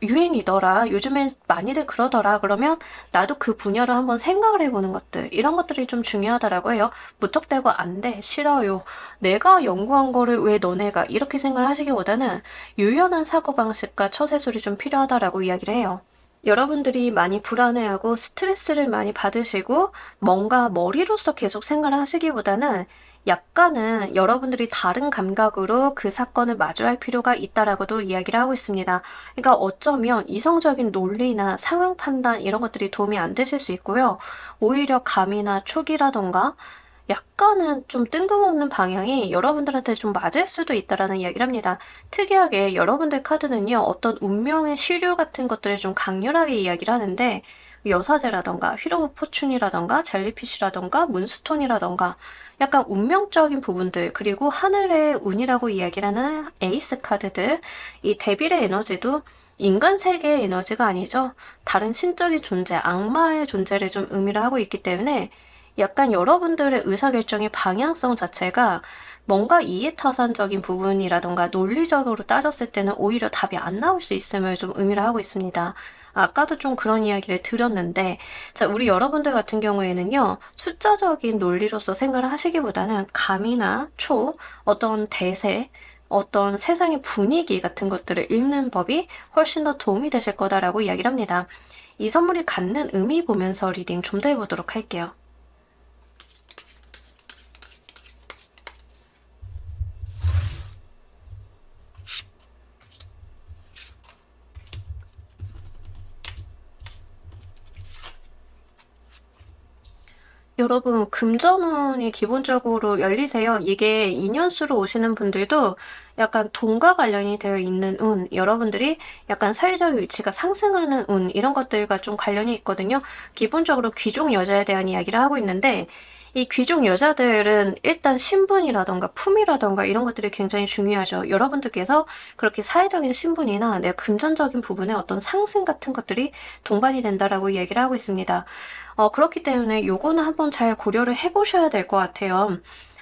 유행이더라. 요즘엔 많이들 그러더라. 그러면 나도 그 분야로 한번 생각을 해보는 것들. 이런 것들이 좀 중요하다라고 해요. 무턱대고 안 돼. 싫어요. 내가 연구한 거를 왜 너네가 이렇게 생각을 하시기보다는 유연한 사고방식과 처세술이 좀 필요하다라고 이야기를 해요. 여러분들이 많이 불안해하고 스트레스를 많이 받으시고 뭔가 머리로서 계속 생각을 하시기보다는 약간은 여러분들이 다른 감각으로 그 사건을 마주할 필요가 있다라고도 이야기를 하고 있습니다. 그러니까 어쩌면 이성적인 논리나 상황 판단 이런 것들이 도움이 안 되실 수 있고요. 오히려 감이나 촉이라던가 약간은 좀 뜬금없는 방향이 여러분들한테 좀 맞을 수도 있다라는 이야기를 합니다. 특이하게 여러분들 카드는요, 어떤 운명의 시류 같은 것들을 좀 강렬하게 이야기를 하는데, 여사제라던가, 휠 오브 포춘이라던가, 젤리피쉬라던가, 문스톤이라던가, 약간 운명적인 부분들, 그리고 하늘의 운이라고 이야기를 하는 에이스 카드들, 이 데빌의 에너지도 인간 세계의 에너지가 아니죠. 다른 신적인 존재, 악마의 존재를 좀 의미를 하고 있기 때문에 약간 여러분들의 의사결정의 방향성 자체가 뭔가 이해타산적인 부분이라던가 논리적으로 따졌을 때는 오히려 답이 안 나올 수 있음을 좀 의미를 하고 있습니다. 아까도 좀 그런 이야기를 드렸는데, 자, 우리 여러분들 같은 경우에는요, 숫자적인 논리로서 생각을 하시기보다는 감이나 어떤 대세, 어떤 세상의 분위기 같은 것들을 읽는 법이 훨씬 더 도움이 되실 거다라고 이야기를 합니다. 이 선물이 갖는 의미 보면서 리딩 좀 더 해보도록 할게요. 여러분, 금전운이 기본적으로 열리세요. 이게 인연수로 오시는 분들도 약간 돈과 관련이 되어 있는 운, 여러분들이 약간 사회적 위치가 상승하는 운, 이런 것들과 좀 관련이 있거든요. 기본적으로 귀족 여자에 대한 이야기를 하고 있는데, 이 귀족 여자들은 일단 신분이라던가 품이라던가 이런 것들이 굉장히 중요하죠. 여러분들께서 그렇게 사회적인 신분이나 내 금전적인 부분에 어떤 상승 같은 것들이 동반이 된다라고 이야기를 하고 있습니다. 그렇기 때문에 요거는 한번 잘 고려를 해보셔야 될 것 같아요.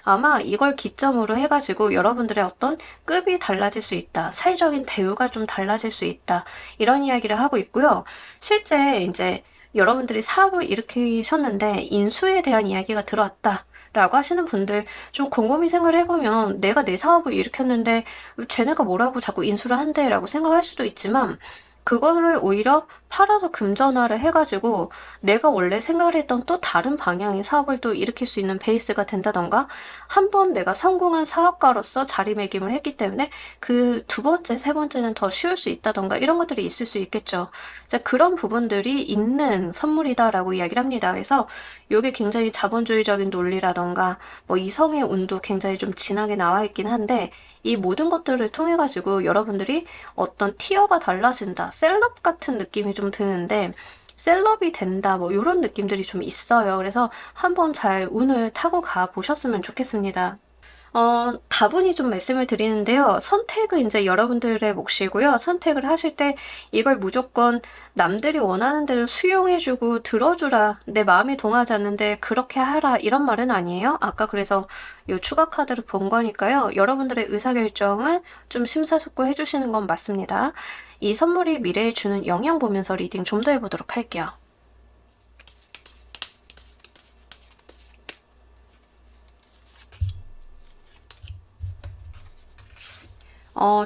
아마 이걸 기점으로 해가지고 여러분들의 어떤 급이 달라질 수 있다. 사회적인 대우가 좀 달라질 수 있다. 이런 이야기를 하고 있고요. 실제 이제 여러분들이 사업을 일으키셨는데 인수에 대한 이야기가 들어왔다. 라고 하시는 분들 좀 곰곰이 생각을 해보면 내가 내 사업을 일으켰는데 쟤네가 뭐라고 자꾸 인수를 한대 라고 생각할 수도 있지만 그거를 오히려 팔아서 금전화를 해가지고 내가 원래 생각을 했던 또 다른 방향의 사업을 또 일으킬 수 있는 베이스가 된다던가 한 번 내가 성공한 사업가로서 자리매김을 했기 때문에 그 두 번째, 세 번째는 더 쉬울 수 있다던가 이런 것들이 있을 수 있겠죠. 자, 그런 부분들이 있는 선물이다라고 이야기를 합니다. 그래서 이게 굉장히 자본주의적인 논리라던가 뭐 이성의 운도 굉장히 좀 진하게 나와 있긴 한데 이 모든 것들을 통해 가지고 여러분들이 어떤 티어가 달라진다. 셀럽 같은 느낌이 좀 드는데 셀럽이 된다 뭐 이런 느낌들이 좀 있어요. 그래서 한번 잘 운을 타고 가 보셨으면 좋겠습니다. 다분히 좀 말씀을 드리는데요. 선택은 이제 여러분들의 몫이고요. 선택을 하실 때 이걸 무조건 남들이 원하는 대로 수용해주고 들어주라. 내 마음이 동하지 않는데 그렇게 하라. 이런 말은 아니에요. 아까 그래서 이 추가 카드를 본 거니까요. 여러분들의 의사결정은 좀 심사숙고 해주시는 건 맞습니다. 이 선물이 미래에 주는 영향 보면서 리딩 좀 더 해보도록 할게요.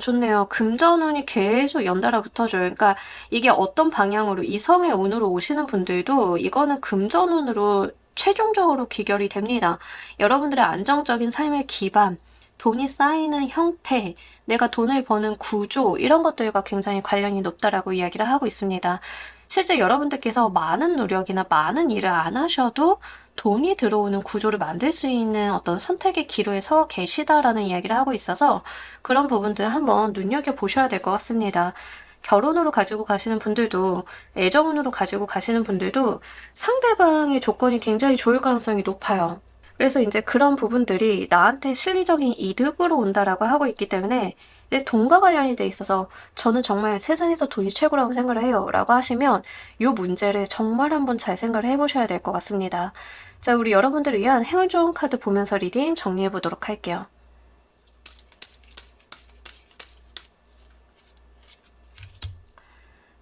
좋네요. 금전운이 계속 연달아 붙어줘요. 그러니까 이게 어떤 방향으로 이성의 운으로 오시는 분들도 이거는 금전운으로 최종적으로 귀결이 됩니다. 여러분들의 안정적인 삶의 기반, 돈이 쌓이는 형태, 내가 돈을 버는 구조 이런 것들과 굉장히 관련이 높다라고 이야기를 하고 있습니다. 실제 여러분들께서 많은 노력이나 많은 일을 안 하셔도 돈이 들어오는 구조를 만들 수 있는 어떤 선택의 기로에 서 계시다라는 이야기를 하고 있어서 그런 부분들 한번 눈여겨보셔야 될 것 같습니다. 결혼으로 가지고 가시는 분들도 애정운으로 가지고 가시는 분들도 상대방의 조건이 굉장히 좋을 가능성이 높아요. 그래서 이제 그런 부분들이 나한테 실리적인 이득으로 온다라고 하고 있기 때문에 내 돈과 관련이 돼 있어서 저는 정말 세상에서 돈이 최고라고 생각을 해요. 라고 하시면 이 문제를 정말 한번 잘 생각을 해보셔야 될 것 같습니다. 자, 우리 여러분들을 위한 행운 좋은 카드 보면서 리딩 정리해 보도록 할게요.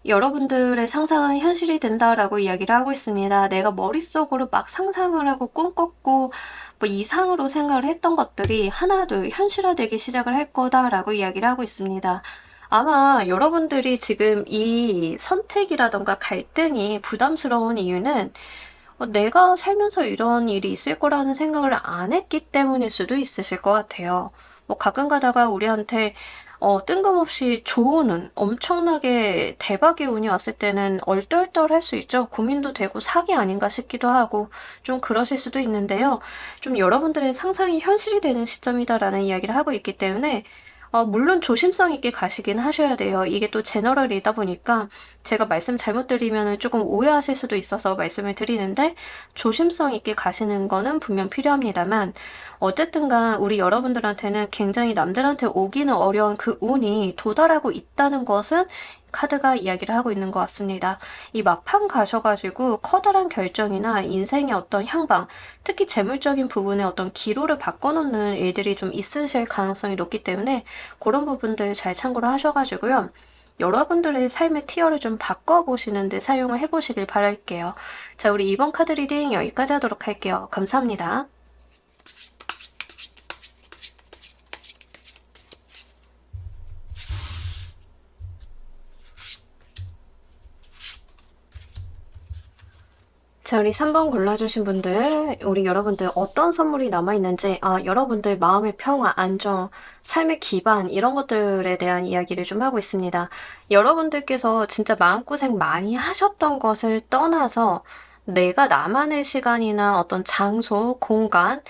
여러분들의 상상은 현실이 된다라고 이야기를 하고 있습니다. 내가 머릿속으로 막 상상을 하고 꿈꿨고 뭐 이상으로 생각을 했던 것들이 하나둘 현실화되기 시작을 할 거다라고 이야기를 하고 있습니다. 아마 여러분들이 지금 이 선택이라던가 갈등이 부담스러운 이유는 내가 살면서 이런 일이 있을 거라는 생각을 안 했기 때문일 수도 있으실 것 같아요. 뭐 가끔 가다가 우리한테 뜬금없이 좋은 운, 엄청나게 대박의 운이 왔을 때는 얼떨떨할 수 있죠. 고민도 되고 사기 아닌가 싶기도 하고 좀 그러실 수도 있는데요. 좀 여러분들의 상상이 현실이 되는 시점이다라는 이야기를 하고 있기 때문에 물론 조심성 있게 가시긴 하셔야 돼요. 이게 또 제너럴이다 보니까 제가 말씀 잘못 드리면 조금 오해하실 수도 있어서 말씀을 드리는데 조심성 있게 가시는 거는 분명 필요합니다만 어쨌든간 우리 여러분들한테는 굉장히 남들한테 오기는 어려운 그 운이 도달하고 있다는 것은 카드가 이야기를 하고 있는 것 같습니다. 이 막판 가셔가지고 커다란 결정이나 인생의 어떤 향방, 특히 재물적인 부분에 어떤 기로를 바꿔놓는 일들이 좀 있으실 가능성이 높기 때문에 그런 부분들 잘 참고를 하셔가지고요. 여러분들의 삶의 티어를 좀 바꿔보시는 데 사용을 해보시길 바랄게요. 자, 우리 이번 카드 리딩 여기까지 하도록 할게요. 감사합니다. 자, 우리 3번 골라주신 분들, 우리 여러분들 어떤 선물이 남아있는지, 여러분들 마음의 평화, 안정, 삶의 기반, 이런 것들에 대한 이야기를 좀 하고 있습니다. 여러분들께서 진짜 마음고생 많이 하셨던 것을 떠나서 내가 나만의 시간이나 어떤 장소, 공간,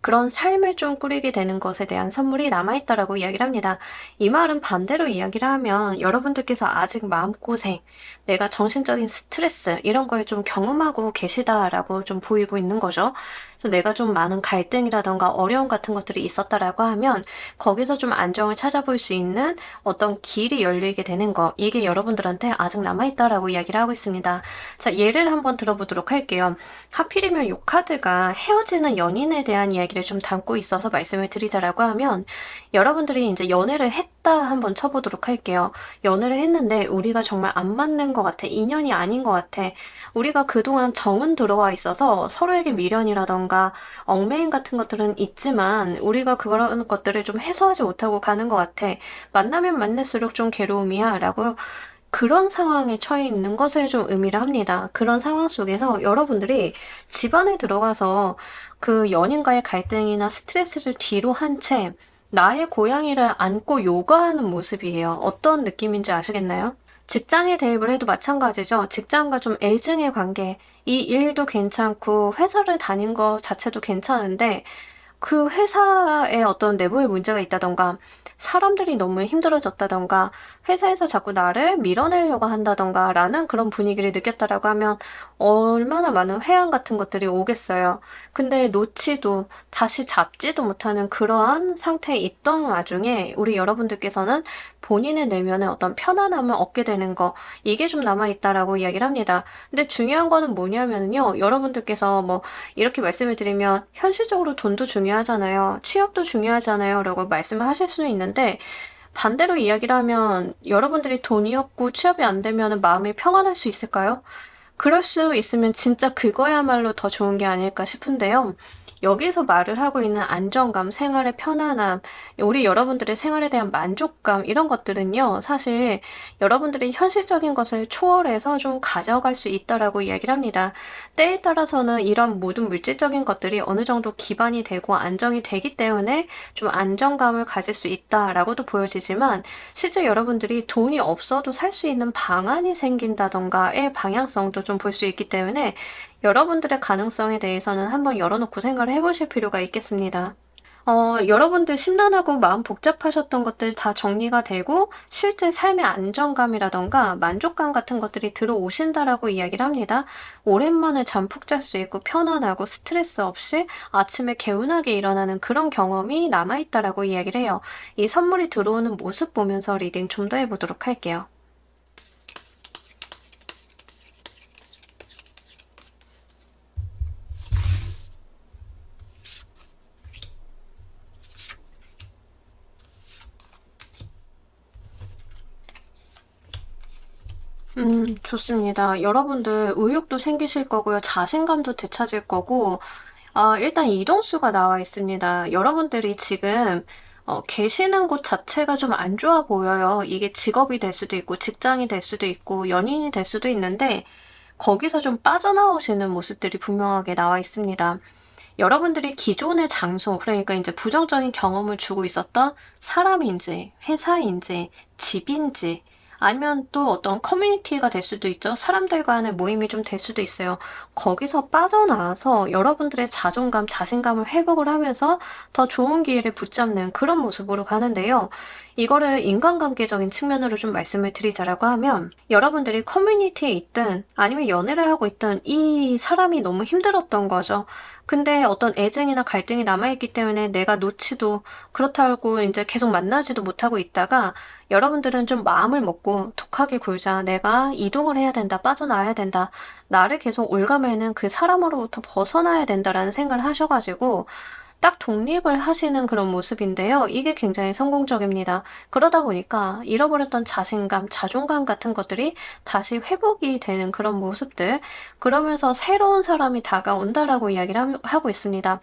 그런 삶을 좀 꾸리게 되는 것에 대한 선물이 남아있다라고 이야기를 합니다. 이 말은 반대로 이야기를 하면 여러분들께서 아직 마음고생, 내가 정신적인 스트레스 이런 걸 좀 경험하고 계시다라고 좀 보이고 있는 거죠. 그래서 내가 좀 많은 갈등이라든가 어려움 같은 것들이 있었다라고 하면 거기서 좀 안정을 찾아볼 수 있는 어떤 길이 열리게 되는 거, 이게 여러분들한테 아직 남아있다라고 이야기를 하고 있습니다. 자, 예를 한번 들어보도록 할게요. 하필이면 이 카드가 헤어지는 연인에 대한 이야기를 좀 담고 있어서 말씀을 드리자라고 하면 여러분들이 이제 연애를 했다 한번 쳐보도록 할게요. 연애를 했는데 우리가 정말 안 맞는 것 같아. 인연이 아닌 것 같아. 우리가 그동안 정은 들어와 있어서 서로에게 미련이라던가 얽매임 같은 것들은 있지만 우리가 그런 것들을 좀 해소하지 못하고 가는 것 같아. 만나면 만날수록 좀 괴로움이야 라고 그런 상황에 처해 있는 것을 좀 의미를 합니다. 그런 상황 속에서 여러분들이 집안에 들어가서 그 연인과의 갈등이나 스트레스를 뒤로 한 채 나의 고양이를 안고 요가하는 모습이에요. 어떤 느낌인지 아시겠나요? 직장에 대입을 해도 마찬가지죠. 직장과 좀 애증의 관계. 이 일도 괜찮고 회사를 다닌 거 자체도 괜찮은데 그 회사에 어떤 내부의 문제가 있다던가 사람들이 너무 힘들어졌다던가 회사에서 자꾸 나를 밀어내려고 한다던가 라는 그런 분위기를 느꼈다라고 하면 얼마나 많은 회한 같은 것들이 오겠어요. 근데 놓지도 다시 잡지도 못하는 그러한 상태에 있던 와중에 우리 여러분들께서는 본인의 내면에 어떤 편안함을 얻게 되는 거, 이게 좀 남아있다라고 이야기를 합니다. 근데 중요한 거는 뭐냐면요. 여러분들께서 뭐 이렇게 말씀을 드리면 현실적으로 돈도 중요하잖아요. 취업도 중요하잖아요. 라고 말씀을 하실 수는 있는데 반대로 이야기를 하면 여러분들이 돈이 없고 취업이 안 되면 마음이 평안할 수 있을까요? 그럴 수 있으면 진짜 그거야말로 더 좋은 게 아닐까 싶은데요. 여기서 말을 하고 있는 안정감, 생활의 편안함, 우리 여러분들의 생활에 대한 만족감, 이런 것들은요, 사실 여러분들이 현실적인 것을 초월해서 좀 가져갈 수 있다라고 이야기를 합니다. 때에 따라서는 이런 모든 물질적인 것들이 어느 정도 기반이 되고 안정이 되기 때문에 좀 안정감을 가질 수 있다라고도 보여지지만, 실제 여러분들이 돈이 없어도 살 수 있는 방안이 생긴다던가의 방향성도 좀 볼 수 있기 때문에 여러분들의 가능성에 대해서는 한번 열어놓고 생각을 해보실 필요가 있겠습니다. 여러분들 심란하고 마음 복잡하셨던 것들 다 정리가 되고 실제 삶의 안정감이라던가 만족감 같은 것들이 들어오신다라고 이야기를 합니다. 오랜만에 잠 푹 잘 수 있고 편안하고 스트레스 없이 아침에 개운하게 일어나는 그런 경험이 남아있다라고 이야기를 해요. 이 선물이 들어오는 모습 보면서 리딩 좀 더 해보도록 할게요. 좋습니다. 여러분들 의욕도 생기실 거고요. 자신감도 되찾을 거고, 일단 이동수가 나와 있습니다. 여러분들이 지금 계시는 곳 자체가 좀 안 좋아 보여요. 이게 직업이 될 수도 있고, 직장이 될 수도 있고, 연인이 될 수도 있는데, 거기서 좀 빠져나오시는 모습들이 분명하게 나와 있습니다. 여러분들이 기존의 장소, 그러니까 이제 부정적인 경험을 주고 있었던 사람인지, 회사인지, 집인지, 아니면 또 어떤 커뮤니티가 될 수도 있죠. 사람들 간의 모임이 좀 될 수도 있어요. 거기서 빠져나와서 여러분들의 자존감, 자신감을 회복을 하면서 더 좋은 기회를 붙잡는 그런 모습으로 가는데요. 이거를 인간관계적인 측면으로 좀 말씀을 드리자라고 하면 여러분들이 커뮤니티에 있든 아니면 연애를 하고 있든 이 사람이 너무 힘들었던 거죠. 근데 어떤 애증이나 갈등이 남아있기 때문에 내가 놓지도 그렇다고 이제 계속 만나지도 못하고 있다가 여러분들은 좀 마음을 먹고 독하게 굴자. 내가 이동을 해야 된다. 빠져나와야 된다. 나를 계속 올가매는 그 사람으로부터 벗어나야 된다라는 생각을 하셔가지고 딱 독립을 하시는 그런 모습인데요. 이게 굉장히 성공적입니다. 그러다 보니까 잃어버렸던 자신감, 자존감 같은 것들이 다시 회복이 되는 그런 모습들, 그러면서 새로운 사람이 다가온다라고 이야기를 하고 있습니다.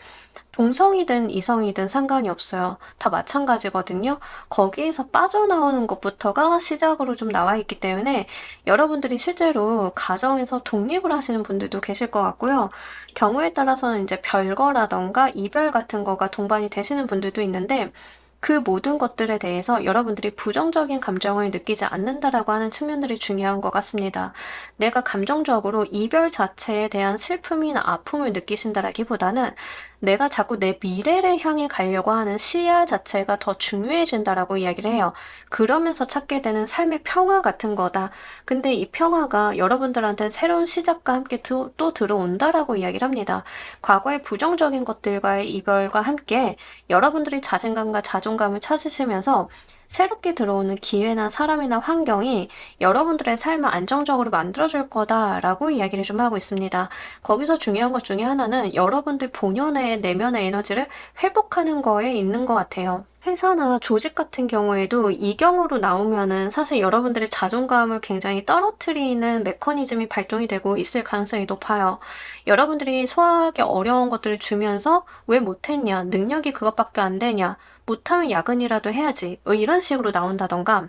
동성이든 이성이든 상관이 없어요. 다 마찬가지거든요. 거기에서 빠져나오는 것부터가 시작으로 좀 나와 있기 때문에 여러분들이 실제로 가정에서 독립을 하시는 분들도 계실 것 같고요. 경우에 따라서는 이제 별거라던가 이별 같은 거가 동반이 되시는 분들도 있는데 그 모든 것들에 대해서 여러분들이 부정적인 감정을 느끼지 않는다라고 하는 측면들이 중요한 것 같습니다. 내가 감정적으로 이별 자체에 대한 슬픔이나 아픔을 느끼신다라기보다는 내가 자꾸 내 미래를 향해 가려고 하는 시야 자체가 더 중요해진다라고 이야기를 해요. 그러면서 찾게 되는 삶의 평화 같은 거다. 근데 이 평화가 여러분들한테 새로운 시작과 함께 또 들어온다라고 이야기를 합니다. 과거의 부정적인 것들과의 이별과 함께 여러분들이 자신감과 자존감을 찾으시면서 새롭게 들어오는 기회나 사람이나 환경이 여러분들의 삶을 안정적으로 만들어줄 거다라고 이야기를 좀 하고 있습니다. 거기서 중요한 것 중에 하나는 여러분들 본연의 내면의 에너지를 회복하는 거에 있는 것 같아요. 회사나 조직 같은 경우에도 이경으로 나오면은 사실 여러분들의 자존감을 굉장히 떨어뜨리는 메커니즘이 발동이 되고 있을 가능성이 높아요. 여러분들이 소화하기 어려운 것들을 주면서 왜 못했냐, 능력이 그것밖에 안 되냐, 못하면 야근이라도 해야지, 뭐 이런 식으로 나온다던가,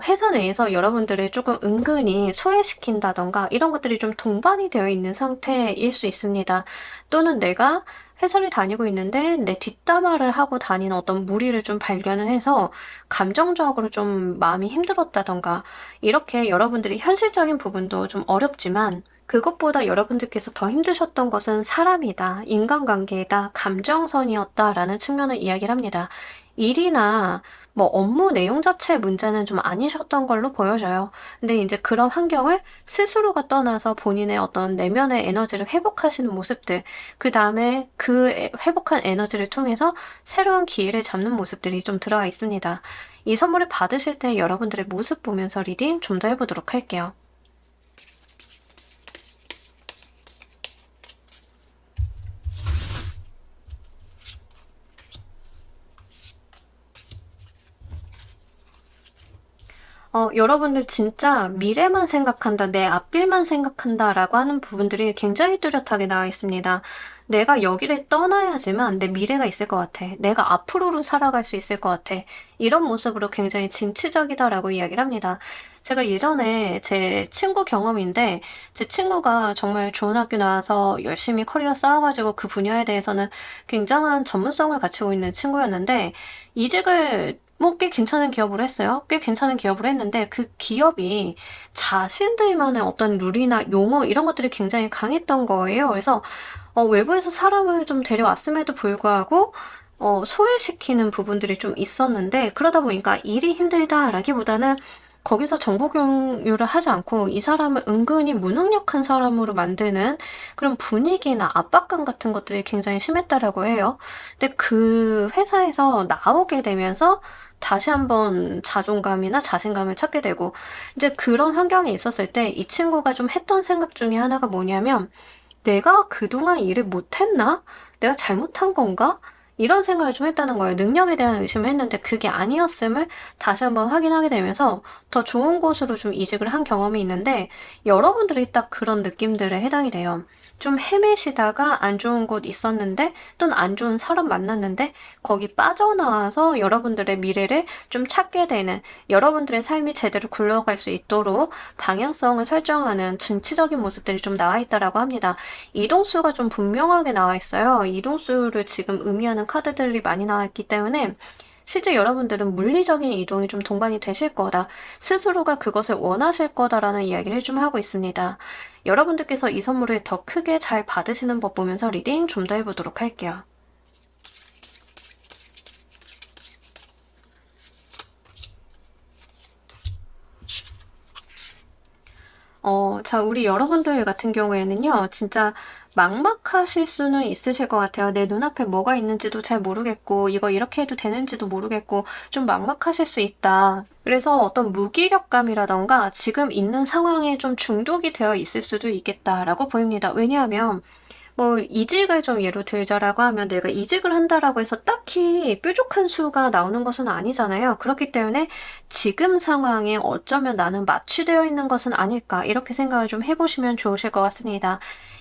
회사 내에서 여러분들을 조금 은근히 소외시킨다던가 이런 것들이 좀 동반이 되어 있는 상태일 수 있습니다. 또는 내가 회사를 다니고 있는데 내 뒷담화를 하고 다니는 어떤 무리를 좀 발견을 해서 감정적으로 좀 마음이 힘들었다던가 이렇게 여러분들이 현실적인 부분도 좀 어렵지만 그것보다 여러분들께서 더 힘드셨던 것은 사람이다, 인간관계이다, 감정선이었다라는 측면을 이야기를 합니다. 일이나 뭐 업무 내용 자체의 문제는 좀 아니셨던 걸로 보여져요. 근데 이제 그런 환경을 스스로가 떠나서 본인의 어떤 내면의 에너지를 회복하시는 모습들, 그다음에 회복한 에너지를 통해서 새로운 기회를 잡는 모습들이 좀 들어가 있습니다. 이 선물을 받으실 때 여러분들의 모습 보면서 리딩 좀 더 해보도록 할게요. 여러분들 진짜 미래만 생각한다, 내 앞길만 생각한다라고 하는 부분들이 굉장히 뚜렷하게 나와 있습니다. 내가 여기를 떠나야지만 내 미래가 있을 것 같아. 내가 앞으로로 살아갈 수 있을 것 같아. 이런 모습으로 굉장히 진취적이다라고 이야기를 합니다. 제가 예전에 제 친구 경험인데, 제 친구가 정말 좋은 학교 나와서 열심히 커리어 쌓아가지고 그 분야에 대해서는 굉장한 전문성을 갖추고 있는 친구였는데, 이직을 뭐 꽤 괜찮은 기업으로 했어요. 꽤 괜찮은 기업으로 했는데 그 기업이 자신들만의 어떤 룰이나 용어 이런 것들이 굉장히 강했던 거예요. 그래서 외부에서 사람을 좀 데려왔음에도 불구하고 소외시키는 부분들이 좀 있었는데 그러다 보니까 일이 힘들다라기보다는 거기서 정보 공유를 하지 않고 이 사람을 은근히 무능력한 사람으로 만드는 그런 분위기나 압박감 같은 것들이 굉장히 심했다라고 해요. 근데 그 회사에서 나오게 되면서 다시 한번 자존감이나 자신감을 찾게 되고 이제 그런 환경에 있었을 때 이 친구가 좀 했던 생각 중에 하나가 뭐냐면 '내가 그동안 일을 못했나? 내가 잘못한 건가?' 이런 생각을 좀 했다는 거예요. 능력에 대한 의심을 했는데 그게 아니었음을 다시 한번 확인하게 되면서 더 좋은 곳으로 좀 이직을 한 경험이 있는데 여러분들이 딱 그런 느낌들에 해당이 돼요. 좀 헤매시다가 안 좋은 곳 있었는데 또는 안 좋은 사람 만났는데 거기 빠져나와서 여러분들의 미래를 좀 찾게 되는, 여러분들의 삶이 제대로 굴러갈 수 있도록 방향성을 설정하는 진취적인 모습들이 좀 나와 있다라고 합니다. 이동수가 좀 분명하게 나와 있어요. 이동수를 지금 의미하는 카드들이 많이 나와 있기 때문에 실제 여러분들은 물리적인 이동이 좀 동반이 되실 거다. 스스로가 그것을 원하실 거다라는 이야기를 좀 하고 있습니다. 여러분들께서 이 선물을 더 크게 잘 받으시는 법 보면서 리딩 좀 더 해보도록 할게요. 자, 우리 여러분들 같은 경우에는요, 진짜 막막하실 수는 있으실 것 같아요. 내 눈앞에 뭐가 있는지도 잘 모르겠고, 이거 이렇게 해도 되는지도 모르겠고, 좀 막막하실 수 있다. 그래서 어떤 무기력감이라던가 지금 있는 상황에 좀 중독이 되어 있을 수도 있겠다라고 보입니다. 왜냐하면 뭐 이직을 좀 예로 들자라고 하면 내가 이직을 한다라고 해서 딱히 뾰족한 수가 나오는 것은 아니잖아요. 그렇기 때문에 지금 상황에 어쩌면 나는 마취되어 있는 것은 아닐까 이렇게 생각을 좀 해보시면 좋으실 것 같습니다.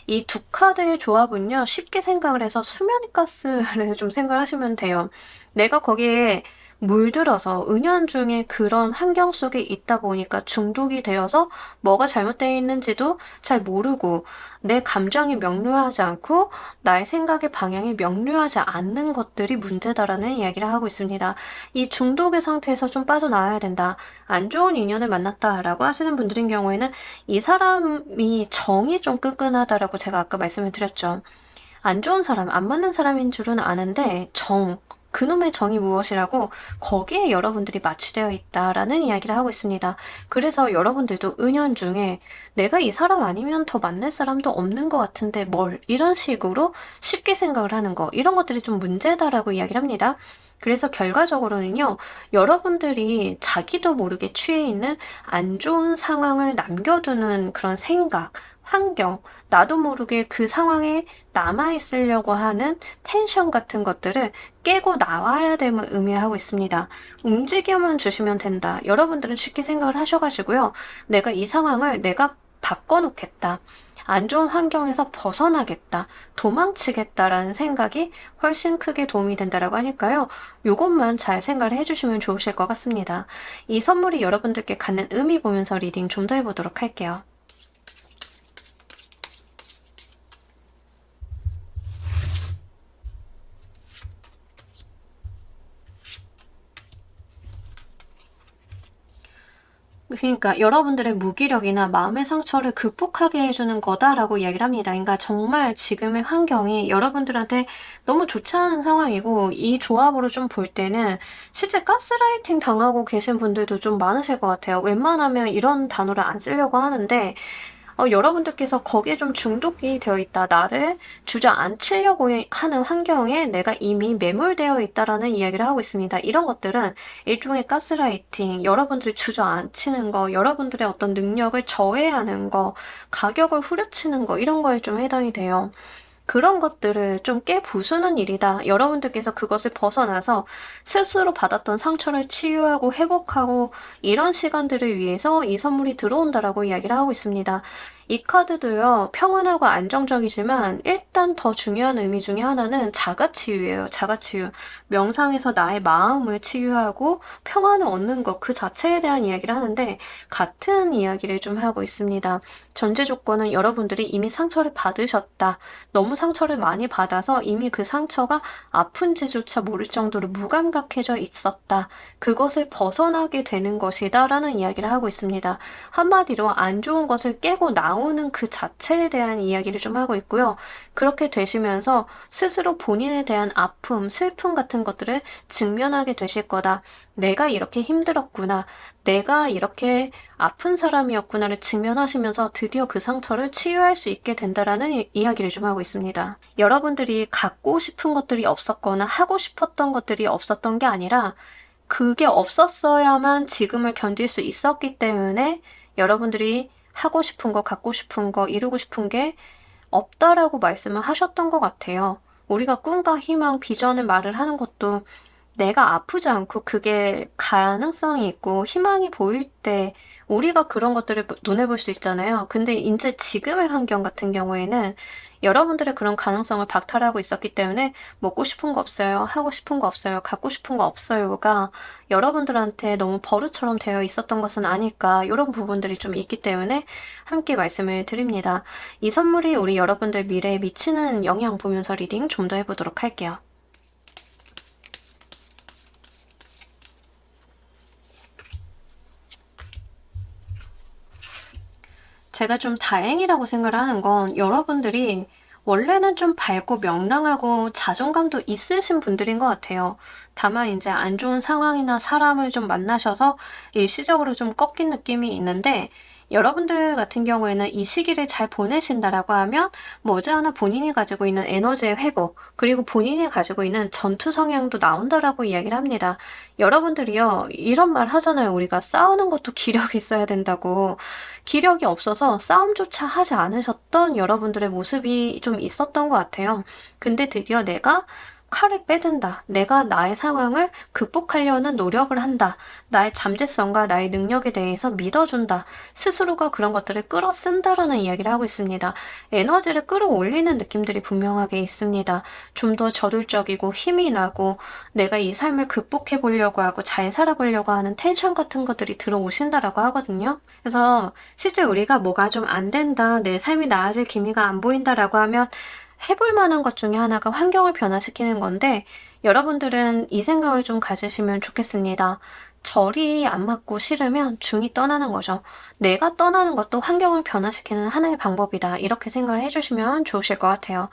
이 두 카드의 조합은요, 쉽게 생각을 해서 수면가스를 좀 생각을 하시면 돼요. 내가 거기에 물들어서 은연중에 그런 환경 속에 있다 보니까 중독이 되어서 뭐가 잘못되어 있는지도 잘 모르고 내 감정이 명료하지 않고 나의 생각의 방향이 명료하지 않는 것들이 문제다라는 이야기를 하고 있습니다. 이 중독의 상태에서 좀 빠져나와야 된다. 안 좋은 인연을 만났다라고 하시는 분들인 경우에는 이 사람이 정이 좀 끈끈하다라고 제가 아까 말씀을 드렸죠. 안 좋은 사람, 안 맞는 사람인 줄은 아는데 그놈의 정이 무엇이라고 거기에 여러분들이 마취되어 있다라는 이야기를 하고 있습니다. 그래서 여러분들도 은연중에 내가 이 사람 아니면 더 만날 사람도 없는 것 같은데 이런 식으로 쉽게 생각을 하는 거, 이런 것들이 좀 문제다라고 이야기를 합니다. 그래서 결과적으로는요, 여러분들이 자기도 모르게 취해 있는 안 좋은 상황을 남겨두는 그런 생각, 환경, 나도 모르게 그 상황에 남아있으려고 하는 텐션 같은 것들을 깨고 나와야 됨을 의미하고 있습니다. 움직여만 주시면 된다. 여러분들은 쉽게 생각을 하셔가지고요. 내가 이 상황을 내가 바꿔놓겠다. 안 좋은 환경에서 벗어나겠다. 도망치겠다라는 생각이 훨씬 크게 도움이 된다라고 하니까요. 요것만 잘 생각을 해주시면 좋으실 것 같습니다. 이 선물이 여러분들께 갖는 의미 보면서 리딩 좀 더 해보도록 할게요. 그러니까 여러분들의 무기력이나 마음의 상처를 극복하게 해주는 거다라고 이야기를 합니다. 그러니까 정말 지금의 환경이 여러분들한테 너무 좋지 않은 상황이고, 이 조합으로 좀 볼 때는 실제 가스라이팅 당하고 계신 분들도 좀 많으실 것 같아요. 웬만하면 이런 단어를 안 쓰려고 하는데 여러분들께서 거기에 좀 중독이 되어 있다. 나를 주저앉히려고 하는 환경에 내가 이미 매몰되어 있다라는 이야기를 하고 있습니다. 이런 것들은 일종의 가스라이팅, 여러분들이 주저앉히는 거, 여러분들의 어떤 능력을 저해하는 거, 가격을 후려치는 거, 이런 거에 좀 해당이 돼요. 그런 것들을 좀 깨부수는 일이다. 여러분들께서 그것을 벗어나서 스스로 받았던 상처를 치유하고 회복하고 이런 시간들을 위해서 이 선물이 들어온다라고 이야기를 하고 있습니다. 이 카드도요, 평온하고 안정적이지만 일단 더 중요한 의미 중에 하나는 자가치유예요. 자가치유. 명상에서 나의 마음을 치유하고 평안을 얻는 것 그 자체에 대한 이야기를 하는데 같은 이야기를 좀 하고 있습니다. 전제 조건은 여러분들이 이미 상처를 받으셨다. 너무 상처를 많이 받아서 이미 그 상처가 아픈지조차 모를 정도로 무감각해져 있었다. 그것을 벗어나게 되는 것이다 라는 이야기를 하고 있습니다. 한마디로 안 좋은 것을 깨고 나오는 그 자체에 대한 이야기를 좀 하고 있고요. 그렇게 되시면서 스스로 본인에 대한 아픔, 슬픔 같은 것들을 직면하게 되실 거다. 내가 이렇게 힘들었구나. 내가 이렇게 아픈 사람이었구나를 직면하시면서 드디어 그 상처를 치유할 수 있게 된다라는 이야기를 좀 하고 있습니다. 여러분들이 갖고 싶은 것들이 없었거나 하고 싶었던 것들이 없었던 게 아니라 그게 없었어야만 지금을 견딜 수 있었기 때문에 여러분들이 하고 싶은 거, 갖고 싶은 거, 이루고 싶은 게 없다라고 말씀을 하셨던 것 같아요. 우리가 꿈과 희망, 비전을 말을 하는 것도 내가 아프지 않고 그게 가능성이 있고 희망이 보일 때 우리가 그런 것들을 눈에 볼 수 있잖아요. 근데 이제 지금의 환경 같은 경우에는 여러분들의 그런 가능성을 박탈하고 있었기 때문에 먹고 싶은 거 없어요. 하고 싶은 거 없어요. 갖고 싶은 거 없어요가 여러분들한테 너무 버릇처럼 되어 있었던 것은 아닐까. 이런 부분들이 좀 있기 때문에 함께 말씀을 드립니다. 이 선물이 우리 여러분들 미래에 미치는 영향 보면서 리딩 좀 더 해보도록 할게요. 제가 좀 다행이라고 생각을 하는 건 여러분들이 원래는 좀 밝고 명랑하고 자존감도 있으신 분들인 것 같아요. 다만 이제 안 좋은 상황이나 사람을 좀 만나셔서 일시적으로 좀 꺾인 느낌이 있는데 여러분들 같은 경우에는 이 시기를 잘 보내신다라고 하면 머지않아 본인이 가지고 있는 에너지의 회복, 그리고 본인이 가지고 있는 전투 성향도 나온다라고 이야기를 합니다. 여러분들이요, 이런 말 하잖아요. 우리가 싸우는 것도 기력이 있어야 된다고. 기력이 없어서 싸움조차 하지 않으셨던 여러분들의 모습이 좀 있었던 것 같아요. 근데 드디어 내가 칼을 빼든다. 내가 나의 상황을 극복하려는 노력을 한다. 나의 잠재성과 나의 능력에 대해서 믿어준다. 스스로가 그런 것들을 끌어쓴다라는 이야기를 하고 있습니다. 에너지를 끌어올리는 느낌들이 분명하게 있습니다. 좀 더 저돌적이고 힘이 나고 내가 이 삶을 극복해 보려고 하고 잘 살아보려고 하는 텐션 같은 것들이 들어오신다라고 하거든요. 그래서 실제 우리가 뭐가 좀 안 된다, 내 삶이 나아질 기미가 안 보인다라고 하면 해볼 만한 것 중에 하나가 환경을 변화시키는 건데 여러분들은 이 생각을 좀 가지시면 좋겠습니다. 절이 안 맞고 싫으면 중이 떠나는 거죠. 내가 떠나는 것도 환경을 변화시키는 하나의 방법이다. 이렇게 생각을 해주시면 좋으실 것 같아요.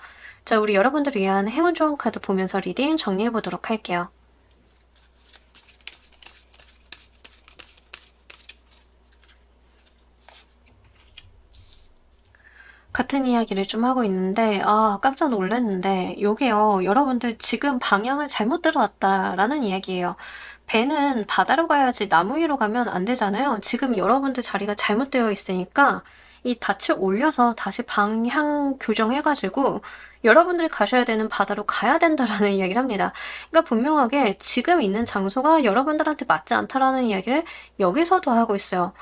자, 우리 여러분들을 위한 행운 좋은 카드 보면서 리딩 정리해 보도록 할게요. 같은 이야기를 좀 하고 있는데 깜짝 놀랐는데 요게요. 여러분들 지금 방향을 잘못 들어왔다라는 이야기예요. 배는 바다로 가야지 나무 위로 가면 안 되잖아요. 지금 여러분들 자리가 잘못되어 있으니까 이 닻을 올려서 다시 방향 교정해 가지고 여러분들이 가셔야 되는 바다로 가야 된다라는 이야기를 합니다. 그러니까 분명하게 지금 있는 장소가 여러분들한테 맞지 않다라는 이야기를 여기서도 하고 있어요.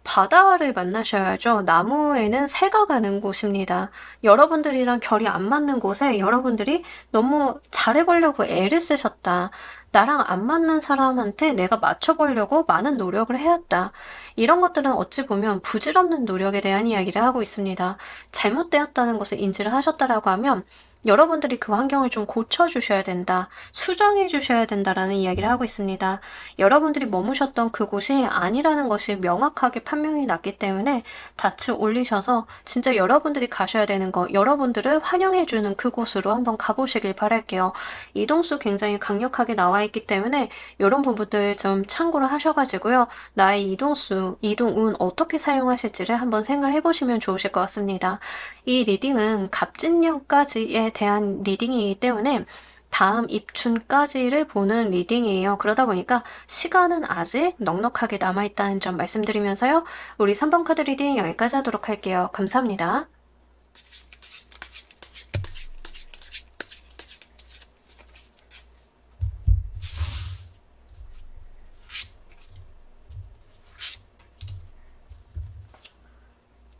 바다를 만나셔야죠. 나무에는 새가 가는 곳입니다. 여러분들이랑 결이 안 맞는 곳에 여러분들이 너무 잘해보려고 애를 쓰셨다. 나랑 안 맞는 사람한테 내가 맞춰보려고 많은 노력을 해왔다. 이런 것들은 어찌 보면 부질없는 노력에 대한 이야기를 하고 있습니다. 잘못되었다는 것을 인지를 하셨다라고 하면 여러분들이 그 환경을 좀 고쳐주셔야 된다. 수정해 주셔야 된다라는 이야기를 하고 있습니다. 여러분들이 머무셨던 그곳이 아니라는 것이 명확하게 판명이 났기 때문에 닻을 올리셔서 진짜 여러분들이 가셔야 되는 거, 여러분들을 환영해주는 그곳으로 한번 가보시길 바랄게요. 이동수 굉장히 강력하게 나와 있기 때문에 이런 부분들 좀 참고를 하셔가지고요. 나의 이동수, 이동운 어떻게 사용하실지를 한번 생각을 해보시면 좋으실 것 같습니다. 이 리딩은 갑진년까지에 대한 리딩이기 때문에 다음 입춘까지를 보는 리딩이에요. 그러다 보니까 시간은 아직 넉넉하게 남아있다는 점 말씀드리면서요. 우리 3번 카드 리딩 여기까지 하도록 할게요. 감사합니다.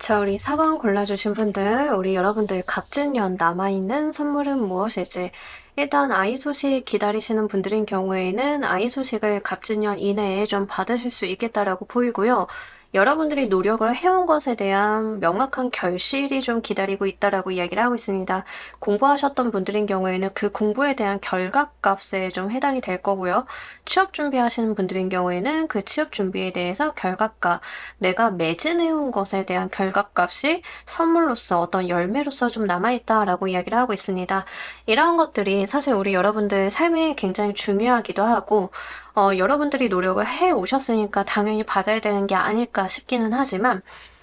자, 우리 4번 골라주신 분들, 우리 여러분들 갑진년 남아있는 선물은 무엇일지. 일단 아이 소식 기다리시는 분들인 경우에는 아이 소식을 갑진년 이내에 좀 받으실 수 있겠다라고 보이고요. 여러분들이 노력을 해온 것에 대한 명확한 결실이 좀 기다리고 있다라고 이야기를 하고 있습니다. 공부하셨던 분들인 경우에는 그 공부에 대한 결과값에 좀 해당이 될 거고요. 취업 준비하시는 분들인 경우에는 그 취업 준비에 대해서 결과값, 내가 매진해온 것에 대한 결과값이 선물로서 어떤 열매로서 좀 남아있다라고 이야기를 하고 있습니다. 이러한 것들이 사실 우리 여러분들 삶에 굉장히 중요하기도 하고 여러분들이 노력을 해 오셨으니까 당연히 받아야 되는 게 아닐까 싶기는 하지만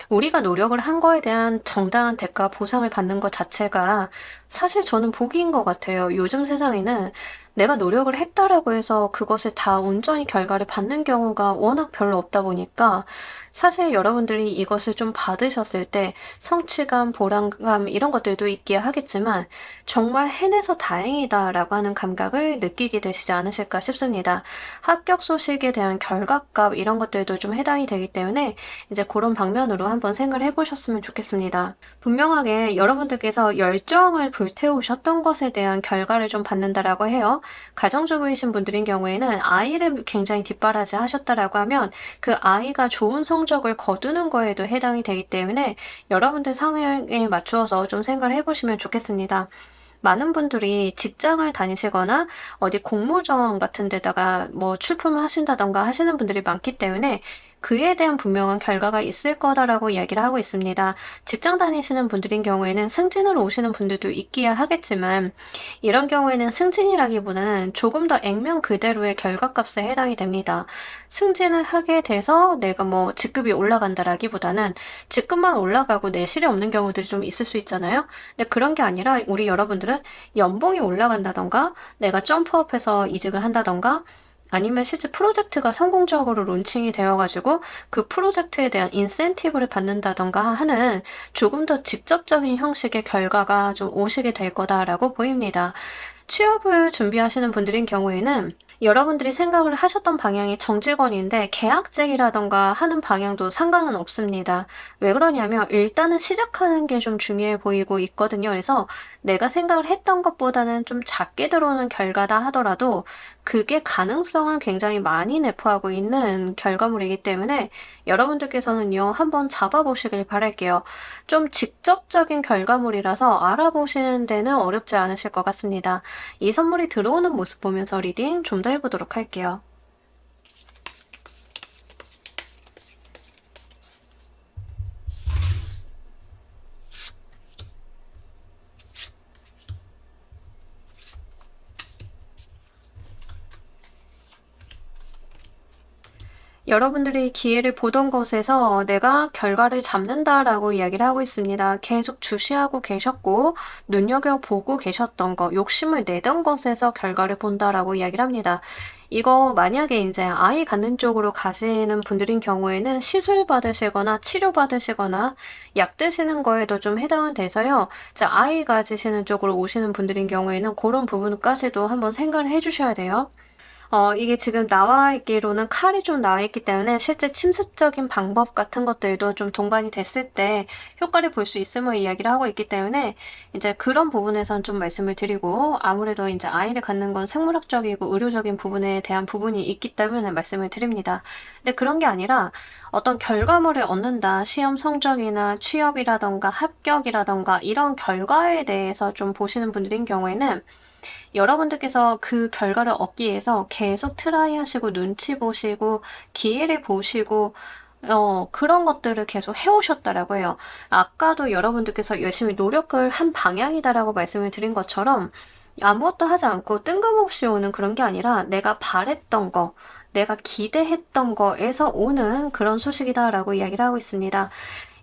우리가 노력을 한 거에 대한 정당한 대가 보상을 받는 것 자체가 사실 저는 복인 것 같아요. 요즘 세상에는 내가 노력을 했다라고 해서 그것을 다 온전히 결과를 받는 경우가 워낙 별로 없다 보니까 사실 여러분들이 이것을 좀 받으셨을 때 성취감, 보람감 이런 것들도 있기야 하겠지만 정말 해내서 다행이다라고 하는 감각을 느끼게 되시지 않으실까 싶습니다. 합격 소식에 대한 결과값 이런 것들도 좀 해당이 되기 때문에 이제 그런 방면으로 한번 생각을 해보셨으면 좋겠습니다. 분명하게 여러분들께서 열정을 불태우셨던 것에 대한 결과를 좀 받는다라고 해요. 가정주부이신 분들인 경우에는 아이를 굉장히 뒷바라지 하셨다라고 하면 그 아이가 좋은 성적을 거두는 거에도 해당이 되기 때문에 여러분들 상황에 맞추어서 좀 생각을 해보시면 좋겠습니다. 많은 분들이 직장을 다니시거나 어디 공모전 같은 데다가 뭐 출품을 하신다던가 하시는 분들이 많기 때문에 그에 대한 분명한 결과가 있을 거다라고 이야기를 하고 있습니다. 직장 다니시는 분들인 경우에는 승진으로 오시는 분들도 있기야 하겠지만 이런 경우에는 승진이라기보다는 조금 더 액면 그대로의 결과값에 해당이 됩니다. 승진을 하게 돼서 내가 뭐 직급이 올라간다라기보다는 직급만 올라가고 내실이 없는 경우들이 좀 있을 수 있잖아요. 근데 그런 게 아니라 우리 여러분들은 연봉이 올라간다던가 내가 점프업해서 이직을 한다던가 아니면 실제 프로젝트가 성공적으로 론칭이 되어가지고 그 프로젝트에 대한 인센티브를 받는다던가 하는 조금 더 직접적인 형식의 결과가 좀 오시게 될 거다라고 보입니다. 취업을 준비하시는 분들인 경우에는 여러분들이 생각을 하셨던 방향이 정직원인데 계약직이라던가 하는 방향도 상관은 없습니다. 왜 그러냐면 일단은 시작하는 게 좀 중요해 보이고 있거든요. 그래서 내가 생각을 했던 것보다는 좀 작게 들어오는 결과다 하더라도 그게 가능성을 굉장히 많이 내포하고 있는 결과물이기 때문에 여러분들께서는요, 한번 잡아보시길 바랄게요. 좀 직접적인 결과물이라서 알아보시는 데는 어렵지 않으실 것 같습니다. 이 선물이 들어오는 모습 보면서 리딩 좀 더 해보도록 할게요. 여러분들이 기회를 보던 것에서 내가 결과를 잡는다라고 이야기를 하고 있습니다. 계속 주시하고 계셨고 눈여겨보고 계셨던 거, 욕심을 내던 것에서 결과를 본다라고 이야기를 합니다. 이거 만약에 이제 아이 갖는 쪽으로 가시는 분들인 경우에는 시술 받으시거나 치료 받으시거나 약 드시는 거에도 좀 해당은 돼서요. 자, 아이 가지시는 쪽으로 오시는 분들인 경우에는 그런 부분까지도 한번 생각을 해 주셔야 돼요. 이게 지금 나와 있기로는 칼이 좀 나와 있기 때문에 실제 침습적인 방법 같은 것들도 좀 동반이 됐을 때 효과를 볼 수 있음을 이야기를 하고 있기 때문에 이제 그런 부분에선 좀 말씀을 드리고, 아무래도 이제 아이를 갖는 건 생물학적이고 의료적인 부분에 대한 부분이 있기 때문에 말씀을 드립니다. 근데 그런 게 아니라 어떤 결과물을 얻는다, 시험 성적이나 취업이라던가 합격이라던가 이런 결과에 대해서 좀 보시는 분들인 경우에는 여러분들께서 그 결과를 얻기 위해서 계속 트라이 하시고 눈치 보시고 기회를 보시고 그런 것들을 계속 해오셨다라고 해요. 아까도 여러분들께서 열심히 노력을 한 방향이다라고 말씀을 드린 것처럼 아무것도 하지 않고 뜬금없이 오는 그런 게 아니라 내가 바랬던 거, 내가 기대했던 거에서 오는 그런 소식이다라고 이야기를 하고 있습니다.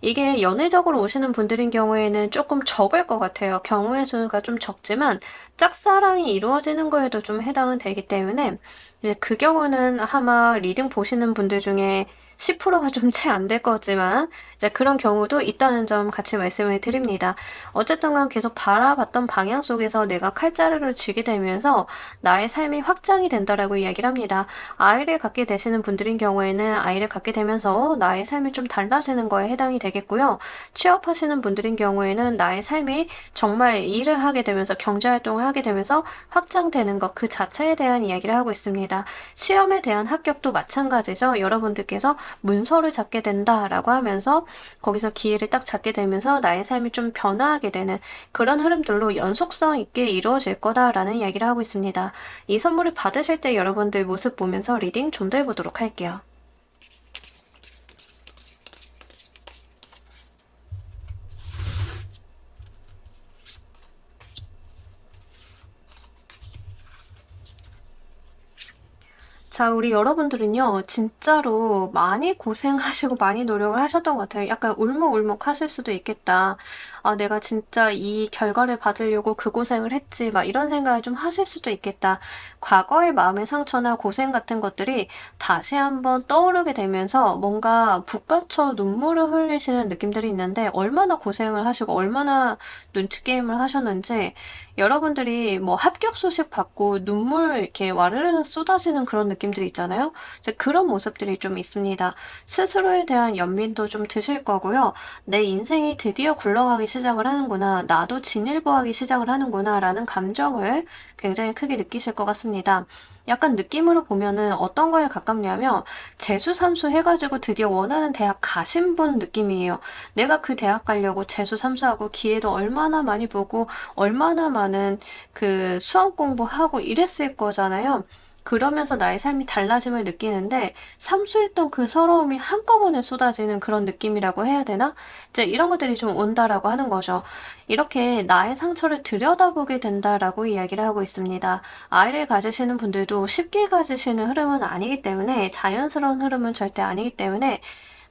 이게 연애적으로 오시는 분들인 경우에는 조금 적을 것 같아요. 경우의 수가 좀 적지만 짝사랑이 이루어지는 거에도 좀 해당은 되기 때문에 이제 그 경우는 아마 리딩 보시는 분들 중에 10%가 좀 채 안 될 거지만 이제 그런 경우도 있다는 점 같이 말씀을 드립니다. 어쨌든 간 계속 바라봤던 방향 속에서 내가 칼자루를 쥐게 되면서 나의 삶이 확장이 된다라고 이야기를 합니다. 아이를 갖게 되시는 분들인 경우에는 아이를 갖게 되면서 나의 삶이 좀 달라지는 거에 해당이 되겠고요. 취업하시는 분들인 경우에는 나의 삶이 정말 일을 하게 되면서 경제활동을 하게 되면서 확장되는 것 그 자체에 대한 이야기를 하고 있습니다. 시험에 대한 합격도 마찬가지죠. 여러분들께서 문서를 잡게 된다라고 하면서 거기서 기회를 딱 잡게 되면서 나의 삶이 좀 변화하게 되는 그런 흐름들로 연속성 있게 이루어질 거다라는 이야기를 하고 있습니다. 이 선물을 받으실 때 여러분들 모습 보면서 리딩 좀 더 해보도록 할게요. 자, 우리 여러분들은요, 진짜로 많이 고생하시고 많이 노력을 하셨던 것 같아요. 약간 울먹울먹 하실 수도 있겠다. 아, 내가 진짜 이 결과를 받으려고 그 고생을 했지. 막 이런 생각을 좀 하실 수도 있겠다. 과거의 마음의 상처나 고생 같은 것들이 다시 한번 떠오르게 되면서 뭔가 북받쳐 눈물을 흘리시는 느낌들이 있는데, 얼마나 고생을 하시고 얼마나 눈치 게임을 하셨는지, 여러분들이 뭐 합격 소식 받고 눈물 이렇게 와르르 쏟아지는 그런 느낌들이 있잖아요. 이제 그런 모습들이 좀 있습니다. 스스로에 대한 연민도 좀 드실 거고요. 내 인생이 드디어 굴러가기 시작을 하는구나. 나도 진일보하기 시작을 하는구나. 라는 감정을 굉장히 크게 느끼실 것 같습니다. 약간 느낌으로 보면은 어떤 거에 가깝냐면 재수 삼수 해가지고 드디어 원하는 대학 가신 분 느낌이에요. 내가 그 대학 가려고 재수 삼수하고 기회도 얼마나 많이 보고 얼마나 많은 그 수험 공부하고 이랬을 거잖아요. 그러면서 나의 삶이 달라짐을 느끼는데 삼수했던 그 서러움이 한꺼번에 쏟아지는 그런 느낌이라고 해야 되나? 이제 이런 것들이 좀 온다라고 하는 거죠. 이렇게 나의 상처를 들여다보게 된다라고 이야기를 하고 있습니다. 아이를 가지시는 분들도 쉽게 가지시는 흐름은 아니기 때문에, 자연스러운 흐름은 절대 아니기 때문에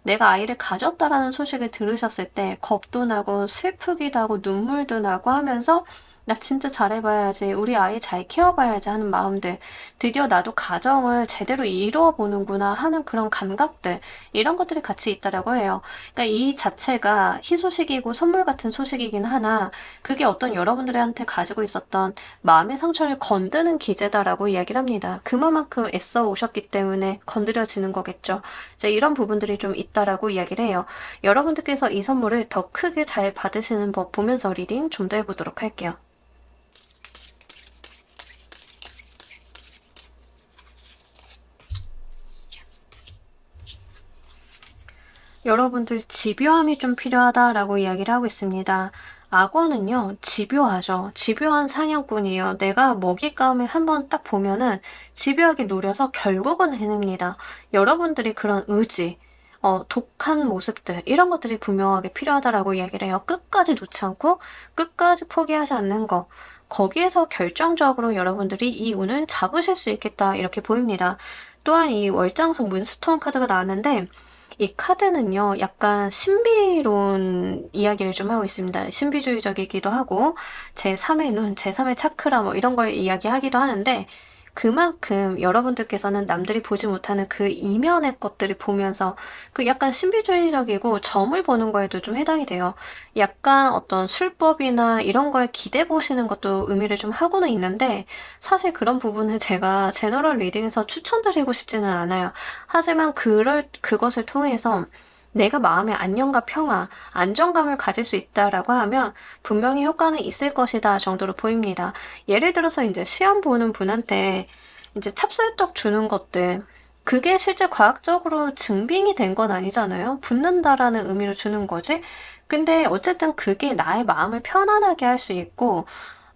내가 아이를 가졌다라는 소식을 들으셨을 때 겁도 나고 슬프기도 하고 눈물도 나고 하면서 나 진짜 잘해봐야지, 우리 아이 잘 키워봐야지 하는 마음들, 드디어 나도 가정을 제대로 이루어 보는구나 하는 그런 감각들, 이런 것들이 같이 있다라고 해요. 그러니까 이 자체가 희소식이고 선물 같은 소식이긴 하나, 그게 어떤 여러분들한테 가지고 있었던 마음의 상처를 건드는 기제다라고 이야기를 합니다. 그만큼 애써 오셨기 때문에 건드려지는 거겠죠. 이제 이런 부분들이 좀 있다라고 이야기를 해요. 여러분들께서 이 선물을 더 크게 잘 받으시는 법 보면서 리딩 좀 더 해보도록 할게요. 여러분들 집요함이 좀 필요하다라고 이야기를 하고 있습니다. 악어는요, 집요하죠. 집요한 사냥꾼이에요. 내가 먹잇감을 한번 딱 보면은 집요하게 노려서 결국은 해냅니다. 여러분들이 그런 의지, 독한 모습들, 이런 것들이 분명하게 필요하다라고 이야기를 해요. 끝까지 놓지 않고 끝까지 포기하지 않는 거. 거기에서 결정적으로 여러분들이 이 운을 잡으실 수 있겠다, 이렇게 보입니다. 또한 이 월장석 문스톤 카드가 나왔는데 이 카드는요, 약간 신비로운 이야기를 좀 하고 있습니다. 신비주의적이기도 하고, 제3의 눈, 제3의 차크라 뭐 이런 걸 이야기하기도 하는데, 그만큼 여러분들께서는 남들이 보지 못하는 그 이면의 것들을 보면서 그 약간 신비주의적이고 점을 보는 거에도 좀 해당이 돼요. 약간 어떤 술법이나 이런 거에 기대 보시는 것도 의미를 좀 하고는 있는데, 사실 그런 부분은 제가 제너럴 리딩에서 추천드리고 싶지는 않아요. 하지만 그것을 통해서 내가 마음의 안녕과 평화, 안정감을 가질 수 있다라고 하면 분명히 효과는 있을 것이다 정도로 보입니다. 예를 들어서 이제 시험 보는 분한테 이제 찹쌀떡 주는 것들, 그게 실제 과학적으로 증빙이 된 건 아니잖아요. 붙는다라는 의미로 주는 거지. 근데 어쨌든 그게 나의 마음을 편안하게 할 수 있고,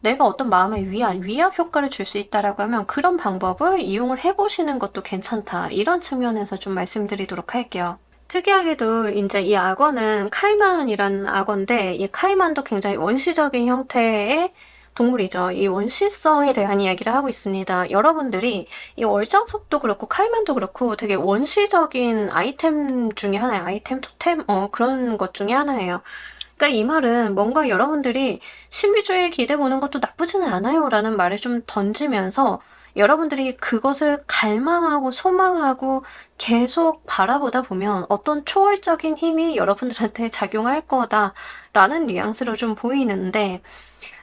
내가 어떤 마음의 위압 효과를 줄 수 있다라고 하면 그런 방법을 이용을 해보시는 것도 괜찮다. 이런 측면에서 좀 말씀드리도록 할게요. 특이하게도 이제 이 악어는 카이만이라는 악어인데 이 카이만도 굉장히 원시적인 형태의 동물이죠. 이 원시성에 대한 이야기를 하고 있습니다. 여러분들이 이 월장석도 그렇고 카이만도 그렇고 되게 원시적인 아이템 중에 하나예요. 아이템, 토템, 그런 것 중에 하나예요. 그러니까 이 말은 뭔가 여러분들이 신비주의에 기대 보는 것도 나쁘지는 않아요 라는 말을 좀 던지면서 여러분들이 그것을 갈망하고 소망하고 계속 바라보다 보면 어떤 초월적인 힘이 여러분들한테 작용할 거다라는 뉘앙스로 좀 보이는데,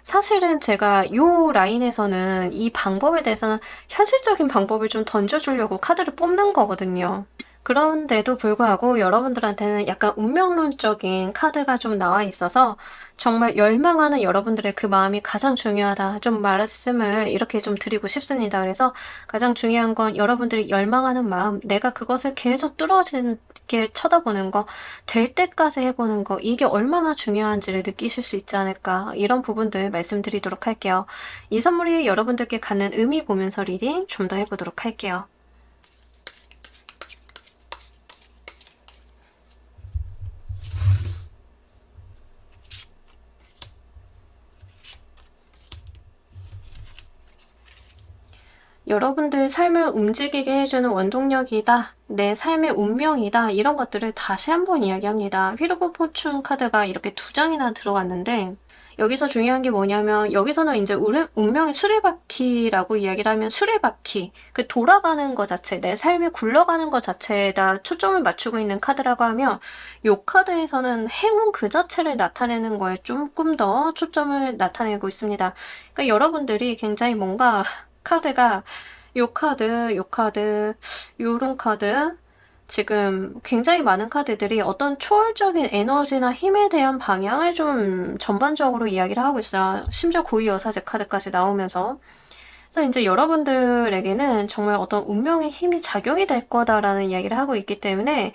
사실은 제가 요 라인에서는 이 방법에 대해서는 현실적인 방법을 좀 던져주려고 카드를 뽑는 거거든요. 그런데도 불구하고 여러분들한테는 약간 운명론적인 카드가 좀 나와 있어서 정말 열망하는 여러분들의 그 마음이 가장 중요하다. 좀 말씀을 이렇게 좀 드리고 싶습니다. 그래서 가장 중요한 건 여러분들이 열망하는 마음, 내가 그것을 계속 뚫어지게 쳐다보는 거, 될 때까지 해보는 거, 이게 얼마나 중요한지를 느끼실 수 있지 않을까. 이런 부분들 말씀드리도록 할게요. 이 선물이 여러분들께 갖는 의미 보면서 리딩 좀 더 해보도록 할게요. 여러분들 삶을 움직이게 해주는 원동력이다. 내 삶의 운명이다. 이런 것들을 다시 한번 이야기합니다. 휠 오브 포춘 카드가 이렇게 2장이나 들어왔는데 여기서 중요한 게 뭐냐면 여기서는 이제 운명의 수레바퀴라고 이야기를 하면 수레바퀴, 그 돌아가는 것 자체, 내 삶이 굴러가는 것 자체에다 초점을 맞추고 있는 카드라고 하면 이 카드에서는 행운 그 자체를 나타내는 거에 조금 더 초점을 나타내고 있습니다. 그러니까 여러분들이 굉장히 뭔가 카드가 요 카드, 요 카드, 요런 카드, 지금 굉장히 많은 카드들이 어떤 초월적인 에너지나 힘에 대한 방향을 좀 전반적으로 이야기를 하고 있어요. 심지어 고위여사제 카드까지 나오면서. 그래서 이제 여러분들에게는 정말 어떤 운명의 힘이 작용이 될 거다라는 이야기를 하고 있기 때문에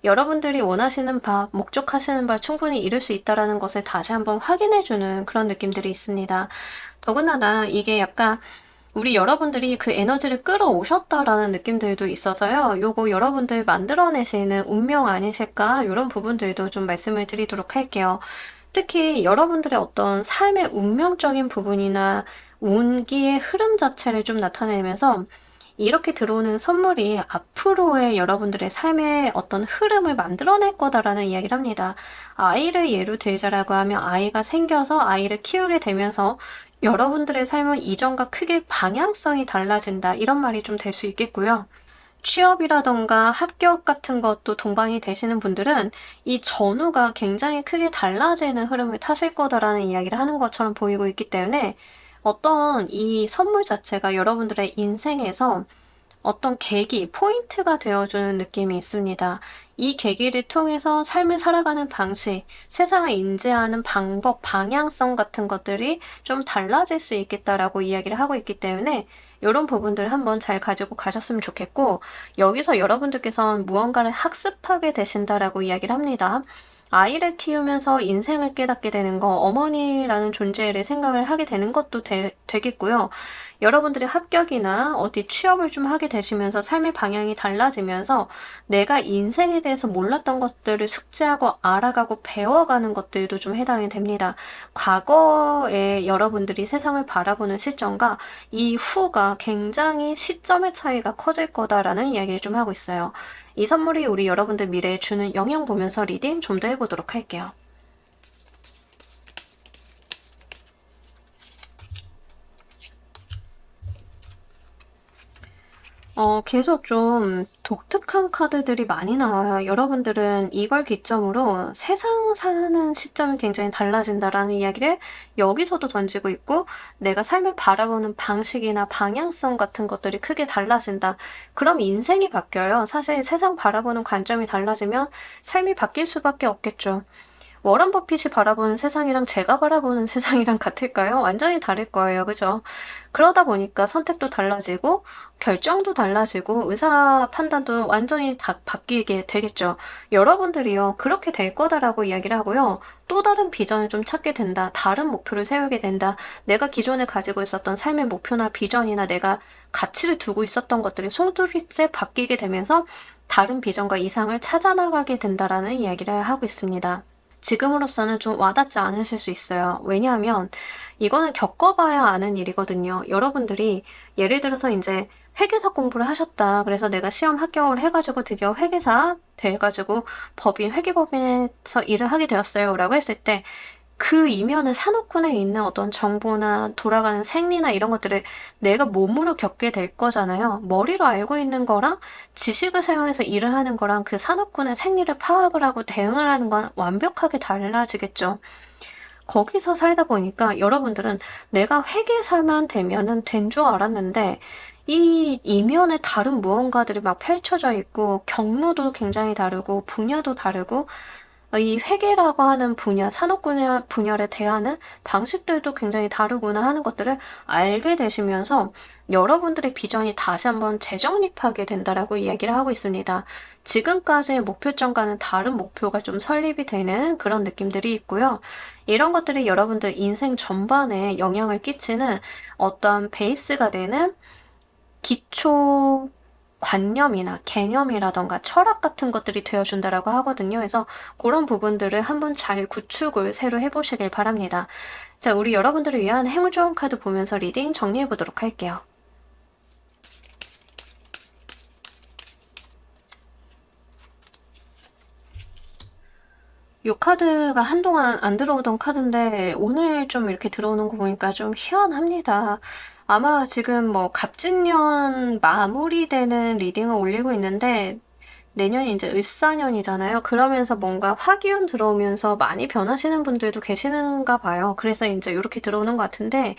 여러분들이 원하시는 바, 목적하시는 바 충분히 이룰 수 있다라는 것을 다시 한번 확인해주는 그런 느낌들이 있습니다. 더군다나 이게 약간 우리 여러분들이 그 에너지를 끌어오셨다라는 느낌들도 있어서요. 요거 여러분들 만들어내시는 운명 아니실까? 이런 부분들도 좀 말씀을 드리도록 할게요. 특히 여러분들의 어떤 삶의 운명적인 부분이나 운기의 흐름 자체를 좀 나타내면서 이렇게 들어오는 선물이 앞으로의 여러분들의 삶의 어떤 흐름을 만들어낼 거다라는 이야기를 합니다. 아이를 예로 들자라고 하면 아이가 생겨서 아이를 키우게 되면서 여러분들의 삶은 이전과 크게 방향성이 달라진다. 이런 말이 좀 될 수 있겠고요. 취업이라던가 합격 같은 것도 동반이 되시는 분들은 이 전후가 굉장히 크게 달라지는 흐름을 타실 거다라는 이야기를 하는 것처럼 보이고 있기 때문에 어떤 이 선물 자체가 여러분들의 인생에서 어떤 계기, 포인트가 되어주는 느낌이 있습니다. 이 계기를 통해서 삶을 살아가는 방식, 세상을 인지하는 방법, 방향성 같은 것들이 좀 달라질 수 있겠다라고 이야기를 하고 있기 때문에 이런 부분들 한번 잘 가지고 가셨으면 좋겠고, 여기서 여러분들께서는 무언가를 학습하게 되신다라고 이야기를 합니다. 아이를 키우면서 인생을 깨닫게 되는 거, 어머니라는 존재를 생각을 하게 되는 것도 되겠고요. 여러분들이 합격이나 어디 취업을 좀 하게 되시면서 삶의 방향이 달라지면서 내가 인생에 대해서 몰랐던 것들을 숙지하고 알아가고 배워가는 것들도 좀 해당이 됩니다. 과거에 여러분들이 세상을 바라보는 시점과 이후가 굉장히 시점의 차이가 커질 거다라는 이야기를 좀 하고 있어요. 이 선물이 우리 여러분들 미래에 주는 영향 보면서 리딩 좀 더 해보도록 할게요. 계속 좀 독특한 카드들이 많이 나와요. 여러분들은 이걸 기점으로 세상 사는 시점이 굉장히 달라진다라는 이야기를 여기서도 던지고 있고, 내가 삶을 바라보는 방식이나 방향성 같은 것들이 크게 달라진다. 그럼 인생이 바뀌어요. 사실 세상 바라보는 관점이 달라지면 삶이 바뀔 수밖에 없겠죠. 워런 버핏이 바라보는 세상이랑 제가 바라보는 세상이랑 같을까요? 완전히 다를 거예요. 그죠? 그러다 보니까 선택도 달라지고 결정도 달라지고 의사 판단도 완전히 다 바뀌게 되겠죠. 여러분들이요, 그렇게 될 거다라고 이야기를 하고요. 또 다른 비전을 좀 찾게 된다. 다른 목표를 세우게 된다. 내가 기존에 가지고 있었던 삶의 목표나 비전이나 내가 가치를 두고 있었던 것들이 송두리째 바뀌게 되면서 다른 비전과 이상을 찾아나가게 된다라는 이야기를 하고 있습니다. 지금으로서는 좀 와닿지 않으실 수 있어요. 왜냐하면 이거는 겪어봐야 아는 일이거든요. 여러분들이 예를 들어서 이제 회계사 공부를 하셨다. 그래서 내가 시험 합격을 해가지고 드디어 회계사 돼가지고 회계법인에서 일을 하게 되었어요. 라고 했을 때 그 이면에 산업군에 있는 어떤 정보나 돌아가는 생리나 이런 것들을 내가 몸으로 겪게 될 거잖아요. 머리로 알고 있는 거랑 지식을 사용해서 일을 하는 거랑 그 산업군의 생리를 파악을 하고 대응을 하는 건 완벽하게 달라지겠죠. 거기서 살다 보니까 여러분들은 내가 회계사만 되면은 된 줄 알았는데 이 이면에 다른 무언가들이 막 펼쳐져 있고 경로도 굉장히 다르고 분야도 다르고 이 회계라고 하는 분야, 산업 분야를 대하는 방식들도 굉장히 다르구나 하는 것들을 알게 되시면서 여러분들의 비전이 다시 한번 재정립하게 된다라고 이야기를 하고 있습니다. 지금까지의 목표점과는 다른 목표가 좀 설립이 되는 그런 느낌들이 있고요. 이런 것들이 여러분들 인생 전반에 영향을 끼치는 어떠한 베이스가 되는 기초 관념이나 개념이라던가 철학 같은 것들이 되어준다라고 하거든요. 그래서 그런 부분들을 한번 잘 구축을 새로 해보시길 바랍니다. 자, 우리 여러분들을 위한 행운 좋은 카드 보면서 리딩 정리해보도록 할게요. 이 카드가 한동안 안 들어오던 카드인데 오늘 좀 이렇게 들어오는 거 보니까 좀 희한합니다. 아마 지금 뭐 갑진년 마무리되는 리딩을 올리고 있는데 내년이 이제 을사년이잖아요. 그러면서 뭔가 화기운 들어오면서 많이 변하시는 분들도 계시는가 봐요. 그래서 이제 이렇게 들어오는 것 같은데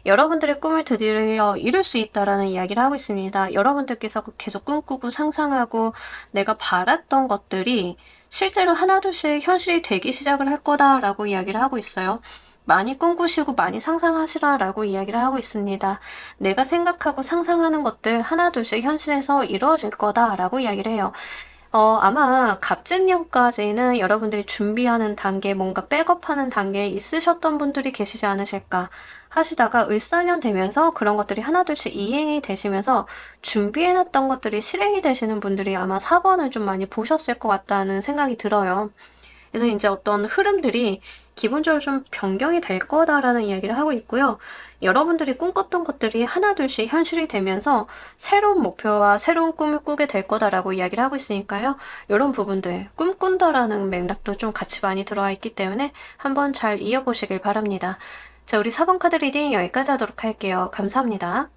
여러분들의 꿈을 드디어 이룰 수 있다라는 이야기를 하고 있습니다. 여러분들께서 계속 꿈꾸고 상상하고 내가 바랐던 것들이 실제로 하나둘씩 현실이 되기 시작을 할 거다라고 이야기를 하고 있어요. 많이 꿈꾸시고 많이 상상하시라라고 이야기를 하고 있습니다. 내가 생각하고 상상하는 것들 하나둘씩 현실에서 이루어질 거다라고 이야기를 해요. 아마 갑진년까지는 여러분들이 준비하는 단계, 뭔가 백업하는 단계에 있으셨던 분들이 계시지 않으실까 하시다가 을사년 되면서 그런 것들이 하나둘씩 이행이 되시면서 준비해놨던 것들이 실행이 되시는 분들이 아마 4번을 좀 많이 보셨을 것 같다는 생각이 들어요. 그래서 이제 어떤 흐름들이 기본적으로 좀 변경이 될 거다라는 이야기를 하고 있고요. 여러분들이 꿈꿨던 것들이 하나둘씩 현실이 되면서 새로운 목표와 새로운 꿈을 꾸게 될 거다라고 이야기를 하고 있으니까요. 이런 부분들, 꿈꾼다라는 맥락도 좀 같이 많이 들어와 있기 때문에 한번 잘 이어보시길 바랍니다. 자, 우리 4번 카드 리딩 여기까지 하도록 할게요. 감사합니다.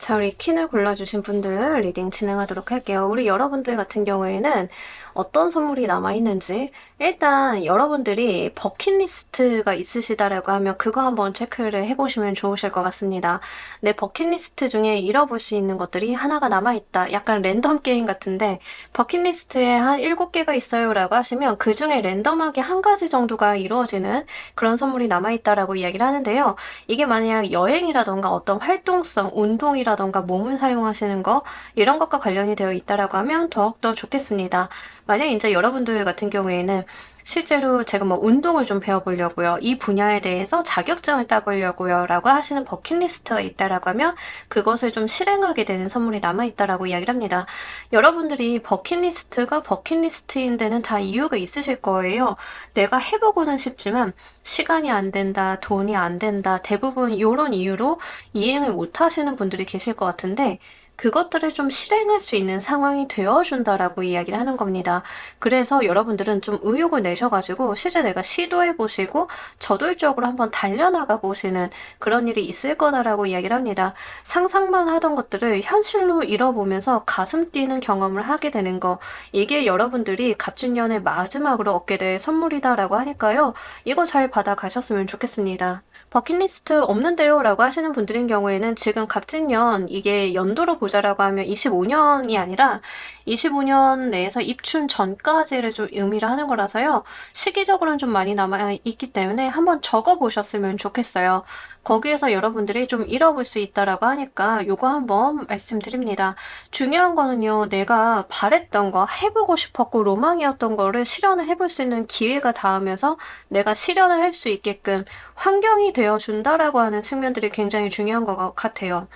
자, 우리 퀸을 골라주신 분들 리딩 진행하도록 할게요. 우리 여러분들 같은 경우에는 어떤 선물이 남아있는지 일단 여러분들이 버킷리스트가 있으시다라고 하면 그거 한번 체크를 해보시면 좋으실 것 같습니다. 내 버킷리스트 중에 잃어볼 수 있는 것들이 하나가 남아있다. 약간 랜덤 게임 같은데 버킷리스트에 한 7개가 있어요 라고 하시면 그 중에 랜덤하게 한 가지 정도가 이루어지는 그런 선물이 남아있다라고 이야기를 하는데요. 이게 만약 여행이라던가 어떤 활동성, 운동이라던가 몸을 사용하시는 거 이런 것과 관련이 되어 있다라고 하면 더욱더 좋겠습니다. 만약 이제 여러분들 같은 경우에는 실제로 제가 뭐 운동을 좀 배워보려고요. 이 분야에 대해서 자격증을 따보려고요. 라고 하시는 버킷리스트가 있다라고 하면 그것을 좀 실행하게 되는 선물이 남아있다라고 이야기를 합니다. 여러분들이 버킷리스트가 버킷리스트인 데는 다 이유가 있으실 거예요. 내가 해보고는 싶지만 시간이 안 된다, 돈이 안 된다, 대부분 이런 이유로 이행을 못 하시는 분들이 계실 것 같은데 그것들을 좀 실행할 수 있는 상황이 되어준다라고 이야기를 하는 겁니다. 그래서 여러분들은 좀 의욕을 내셔가지고 실제 내가 시도해보시고 저돌적으로 한번 달려나가 보시는 그런 일이 있을 거다라고 이야기를 합니다. 상상만 하던 것들을 현실로 이뤄보면서 가슴 뛰는 경험을 하게 되는 거, 이게 여러분들이 갑진년의 마지막으로 얻게 될 선물이다라고 하니까요. 이거 잘 받아가셨으면 좋겠습니다. 버킷리스트 없는데요 라고 하시는 분들인 경우에는 지금 갑진년 이게 연도로 보자라고 하면 25년이 아니라 25년 내에서 입춘 전까지를 좀 의미를 하는 거라서요. 시기적으로는 좀 많이 남아있기 때문에 한번 적어보셨으면 좋겠어요. 거기에서 여러분들이 좀 잃어볼 수 있다라고 하니까 요거 한번 말씀드립니다. 중요한 거는요. 내가 바랬던 거, 해보고 싶었고 로망이었던 거를 실현을 해볼 수 있는 기회가 닿으면서 내가 실현을 할 수 있게끔 환경이 되어준다라고 하는 측면들이 굉장히 중요한 것 같아요.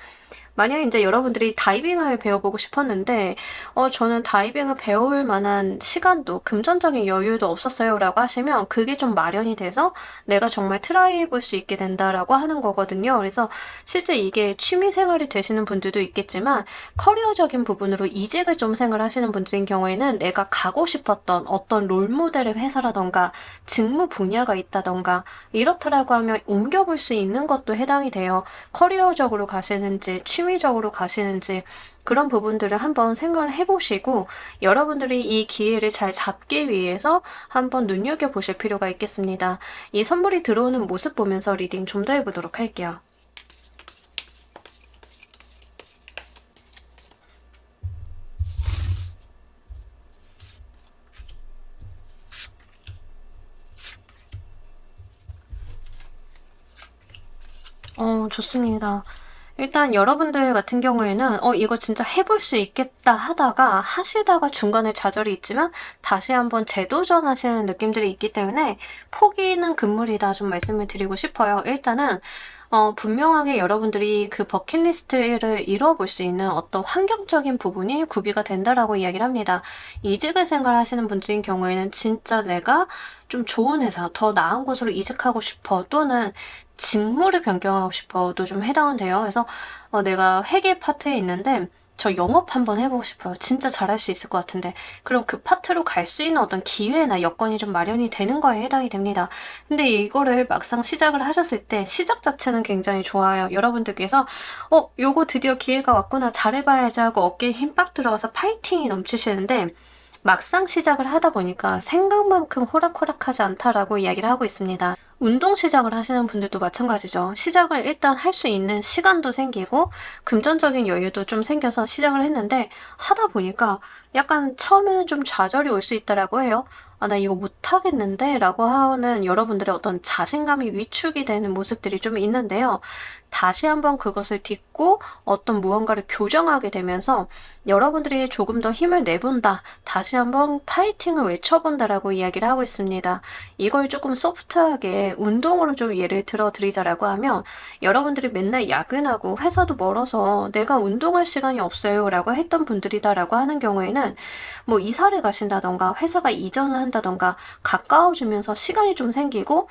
만약 이제 여러분들이 다이빙을 배워보고 싶었는데 저는 다이빙을 배울 만한 시간도 금전적인 여유도 없었어요 라고 하시면 그게 좀 마련이 돼서 내가 정말 트라이 해볼 수 있게 된다라고 하는 거거든요. 그래서 실제 이게 취미생활이 되시는 분들도 있겠지만 커리어적인 부분으로 이직을 좀 생각하시는 분들인 경우에는 내가 가고 싶었던 어떤 롤모델의 회사라던가 직무 분야가 있다던가 이렇다라고 하면 옮겨볼 수 있는 것도 해당이 돼요. 커리어적으로 가시는지 취미적으로 가시는지 그런 부분들을 한번 생각을 해보시고 여러분들이 이 기회를 잘 잡기 위해서 한번 눈여겨보실 필요가 있겠습니다. 이 선물이 들어오는 모습 보면서 리딩 좀 더 해보도록 할게요. 좋습니다. 일단 여러분들 같은 경우에는 이거 진짜 해볼 수 있겠다 하다가 하시다가 중간에 좌절이 있지만 다시 한번 재도전하시는 느낌들이 있기 때문에 포기는 금물이다 좀 말씀을 드리고 싶어요. 일단은 분명하게 여러분들이 그 버킷리스트를 이뤄볼 수 있는 어떤 환경적인 부분이 구비가 된다라고 이야기를 합니다. 이직을 생각하시는 분들인 경우에는 진짜 내가 좀 좋은 회사, 더 나은 곳으로 이직하고 싶어 또는 직무를 변경하고 싶어도 좀 해당은 돼요. 그래서 내가 회계 파트에 있는데 저 영업 한번 해보고 싶어요. 진짜 잘할 수 있을 것 같은데. 그럼 그 파트로 갈 수 있는 어떤 기회나 여건이 좀 마련이 되는 거에 해당이 됩니다. 근데 이거를 막상 시작을 하셨을 때 시작 자체는 굉장히 좋아요. 여러분들께서 요거 드디어 기회가 왔구나 잘해봐야지 하고 어깨에 힘 빡 들어가서 파이팅이 넘치시는데 막상 시작을 하다 보니까 생각만큼 호락호락하지 않다라고 이야기를 하고 있습니다. 운동 시작을 하시는 분들도 마찬가지죠. 시작을 일단 할 수 있는 시간도 생기고 금전적인 여유도 좀 생겨서 시작을 했는데 하다 보니까 약간 처음에는 좀 좌절이 올 수 있다라고 해요. 나 이거 못하겠는데? 라고 하는 여러분들의 어떤 자신감이 위축이 되는 모습들이 좀 있는데요. 다시 한번 그것을 딛고 어떤 무언가를 교정하게 되면서 여러분들이 조금 더 힘을 내본다. 다시 한번 파이팅을 외쳐본다라고 이야기를 하고 있습니다. 이걸 조금 소프트하게 운동으로 좀 예를 들어 드리자라고 하면 여러분들이 맨날 야근하고 회사도 멀어서 내가 운동할 시간이 없어요 라고 했던 분들이다라고 하는 경우에는 뭐 이사를 가신다던가 회사가 이전을 한다던가 가까워지면서 시간이 좀 생기고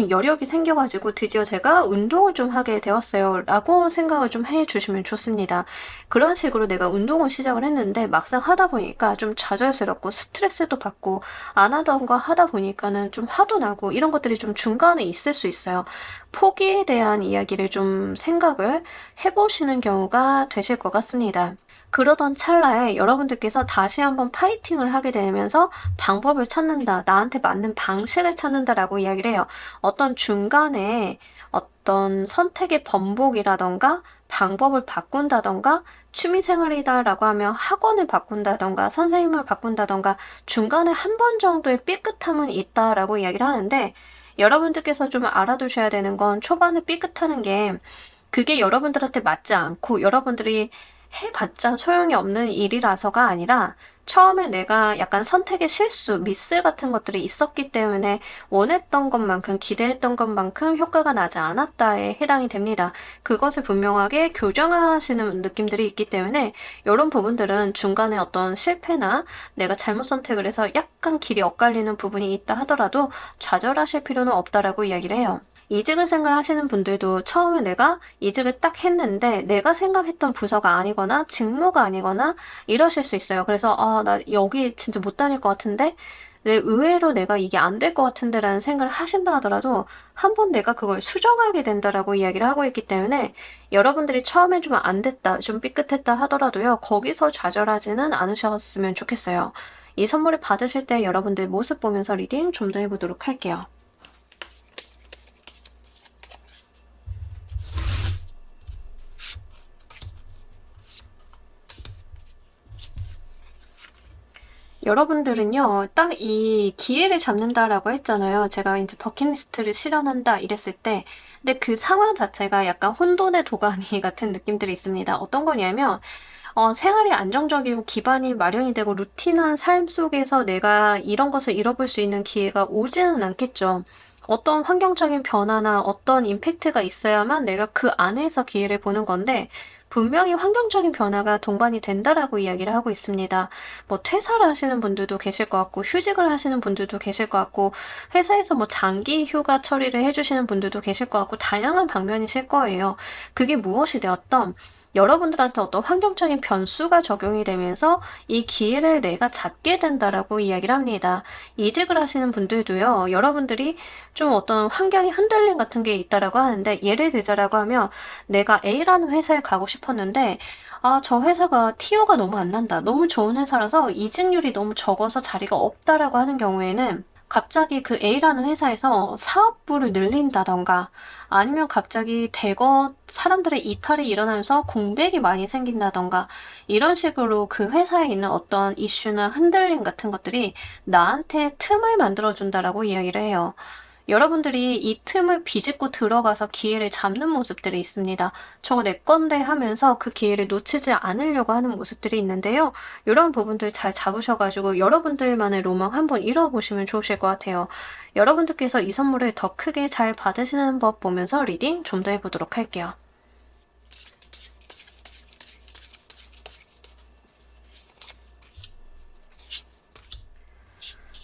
여력이 생겨가지고 드디어 제가 운동을 좀 하게 되었어요 라고 생각을 좀 해주시면 좋습니다. 그런 식으로 내가 운동을 시작을 했는데 막상 하다 보니까 좀 좌절스럽고 스트레스도 받고 안 하던 거 하다 보니까는 좀 화도 나고 이런 것들이 좀 중단 중간에 있을 수 있어요. 포기에 대한 이야기를 좀 생각을 해보시는 경우가 되실 것 같습니다. 그러던 찰나에 여러분들께서 다시 한번 파이팅을 하게 되면서 방법을 찾는다, 나한테 맞는 방식을 찾는다라고 이야기를 해요. 어떤 중간에 어떤 선택의 번복이라던가 방법을 바꾼다던가 취미생활이다라고 하면 학원을 바꾼다던가 선생님을 바꾼다던가 중간에 한 번 정도의 삐끗함은 있다라고 이야기를 하는데, 여러분들께서 좀 알아두셔야 되는 건 초반에 삐끗하는 게 그게 여러분들한테 맞지 않고 여러분들이 해봤자 소용이 없는 일이라서가 아니라 처음에 내가 약간 선택의 실수, 미스 같은 것들이 있었기 때문에 원했던 것만큼, 기대했던 것만큼 효과가 나지 않았다에 해당이 됩니다. 그것을 분명하게 교정하시는 느낌들이 있기 때문에 이런 부분들은 중간에 어떤 실패나 내가 잘못 선택을 해서 약간 길이 엇갈리는 부분이 있다 하더라도 좌절하실 필요는 없다라고 이야기를 해요. 이직을 생각하시는 분들도 처음에 내가 이직을 딱 했는데 내가 생각했던 부서가 아니거나 직무가 아니거나 이러실 수 있어요. 그래서 나 여기 진짜 못 다닐 것 같은데, 의외로 내가 이게 안 될 것 같은데 라는 생각을 하신다 하더라도 한번 내가 그걸 수정하게 된다라고 이야기를 하고 있기 때문에 여러분들이 처음에 좀 안 됐다, 좀 삐끗했다 하더라도요, 거기서 좌절하지는 않으셨으면 좋겠어요. 이 선물을 받으실 때 여러분들 모습 보면서 리딩 좀 더 해보도록 할게요. 여러분들은요, 딱 이 기회를 잡는다라고 했잖아요. 제가 이제 버킷리스트를 실현한다 이랬을 때. 근데 그 상황 자체가 약간 혼돈의 도가니 같은 느낌들이 있습니다. 어떤 거냐면, 생활이 안정적이고 기반이 마련이 되고 루틴한 삶 속에서 내가 이런 것을 잃어볼 수 있는 기회가 오지는 않겠죠. 어떤 환경적인 변화나 어떤 임팩트가 있어야만 내가 그 안에서 기회를 보는 건데, 분명히 환경적인 변화가 동반이 된다라고 이야기를 하고 있습니다. 뭐 퇴사를 하시는 분들도 계실 것 같고 휴직을 하시는 분들도 계실 것 같고 회사에서 뭐 장기 휴가 처리를 해주시는 분들도 계실 것 같고 다양한 방면이실 거예요. 그게 무엇이 되었던 여러분들한테 어떤 환경적인 변수가 적용이 되면서 이 기회를 내가 잡게 된다라고 이야기를 합니다. 이직을 하시는 분들도요, 여러분들이 좀 어떤 환경의 흔들림 같은 게 있다라고 하는데, 예를 들자라고 하면 내가 A라는 회사에 가고 싶었는데 저 회사가 티오가 너무 안 난다, 너무 좋은 회사라서 이직률이 너무 적어서 자리가 없다라고 하는 경우에는 갑자기 그 A라는 회사에서 사업부를 늘린다던가 아니면 갑자기 대거 사람들의 이탈이 일어나면서 공백이 많이 생긴다던가 이런 식으로 그 회사에 있는 어떤 이슈나 흔들림 같은 것들이 나한테 틈을 만들어준다라고 이야기를 해요. 여러분들이 이 틈을 비집고 들어가서 기회를 잡는 모습들이 있습니다. 저거 내 건데 하면서 그 기회를 놓치지 않으려고 하는 모습들이 있는데요. 이런 부분들 잘 잡으셔가지고 여러분들만의 로망 한번 이뤄보시면 좋으실 것 같아요. 여러분들께서 이 선물을 더 크게 잘 받으시는 법 보면서 리딩 좀 더 해보도록 할게요.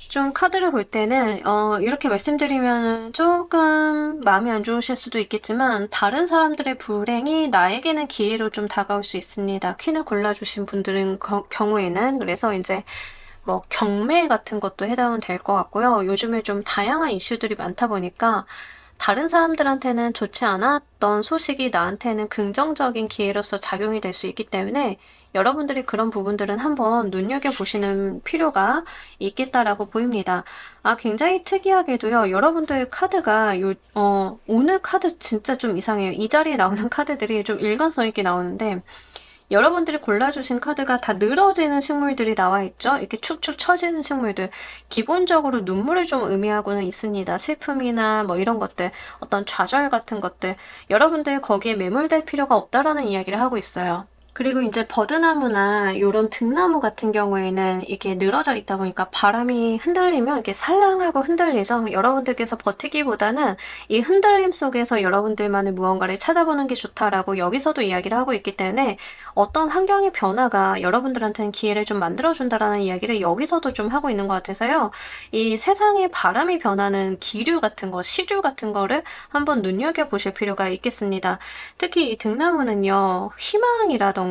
좀 카드를 볼 때는 이렇게 말씀드리면 조금 마음이 안 좋으실 수도 있겠지만 다른 사람들의 불행이 나에게는 기회로 좀 다가올 수 있습니다. 퀸을 골라주신 분들은 경우에는. 그래서 이제 뭐 경매 같은 것도 해당은 될 것 같고요. 요즘에 좀 다양한 이슈들이 많다 보니까 다른 사람들한테는 좋지 않았던 소식이 나한테는 긍정적인 기회로서 작용이 될 수 있기 때문에 여러분들이 그런 부분들은 한번 눈여겨보시는 필요가 있겠다라고 보입니다. 굉장히 특이하게도요, 여러분들 카드가 오늘 카드 진짜 좀 이상해요. 이 자리에 나오는 카드들이 좀 일관성 있게 나오는데, 여러분들이 골라주신 카드가 다 늘어지는 식물들이 나와 있죠. 이렇게 축축 처지는 식물들. 기본적으로 눈물을 좀 의미하고는 있습니다. 슬픔이나 뭐 이런 것들, 어떤 좌절 같은 것들. 여러분들 거기에 매몰될 필요가 없다라는 이야기를 하고 있어요. 그리고 이제 버드나무나 이런 등나무 같은 경우에는 이렇게 늘어져 있다 보니까 바람이 흔들리면 이렇게 살랑하고 흔들리죠. 여러분들께서 버티기보다는 이 흔들림 속에서 여러분들만의 무언가를 찾아보는 게 좋다라고 여기서도 이야기를 하고 있기 때문에 어떤 환경의 변화가 여러분들한테는 기회를 좀 만들어준다라는 이야기를 여기서도 좀 하고 있는 것 같아서요. 이 세상에 바람이 변하는 기류 같은 거, 시류 같은 거를 한번 눈여겨보실 필요가 있겠습니다. 특히 이 등나무는요, 희망이라던가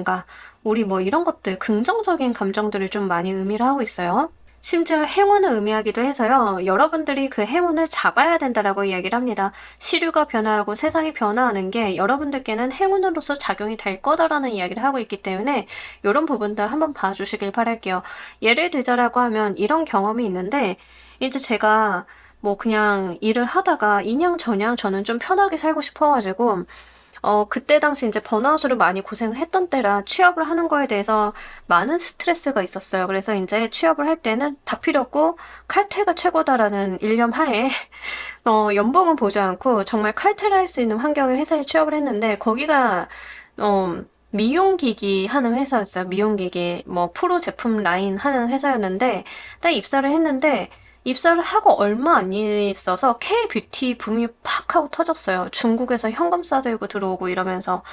우리 뭐 이런 것들, 긍정적인 감정들을 좀 많이 의미를 하고 있어요. 심지어 행운을 의미하기도 해서요. 여러분들이 그 행운을 잡아야 된다라고 이야기를 합니다. 시류가 변화하고 세상이 변화하는 게 여러분들께는 행운으로서 작용이 될 거다라는 이야기를 하고 있기 때문에 이런 부분들 한번 봐주시길 바랄게요. 예를 들자라고 하면 이런 경험이 있는데 이제 제가 뭐 그냥 일을 하다가 이냥저냥 저는 좀 편하게 살고 싶어가지고 그때 당시 이제 번아웃으로 많이 고생을 했던 때라 취업을 하는 거에 대해서 많은 스트레스가 있었어요. 그래서 이제 취업을 할 때는 다 필요 없고 칼퇴가 최고다라는 일념 하에 연봉은 보지 않고 정말 칼퇴를 할 수 있는 환경의 회사에 취업을 했는데 거기가 미용기기 하는 회사였어요. 미용기기 뭐 프로 제품 라인 하는 회사였는데 딱 입사를 했는데 입사를 하고 얼마 안 있어서 K-뷰티 붐이 팍 하고 터졌어요. 중국에서 현금 싸들고 들어오고 이러면서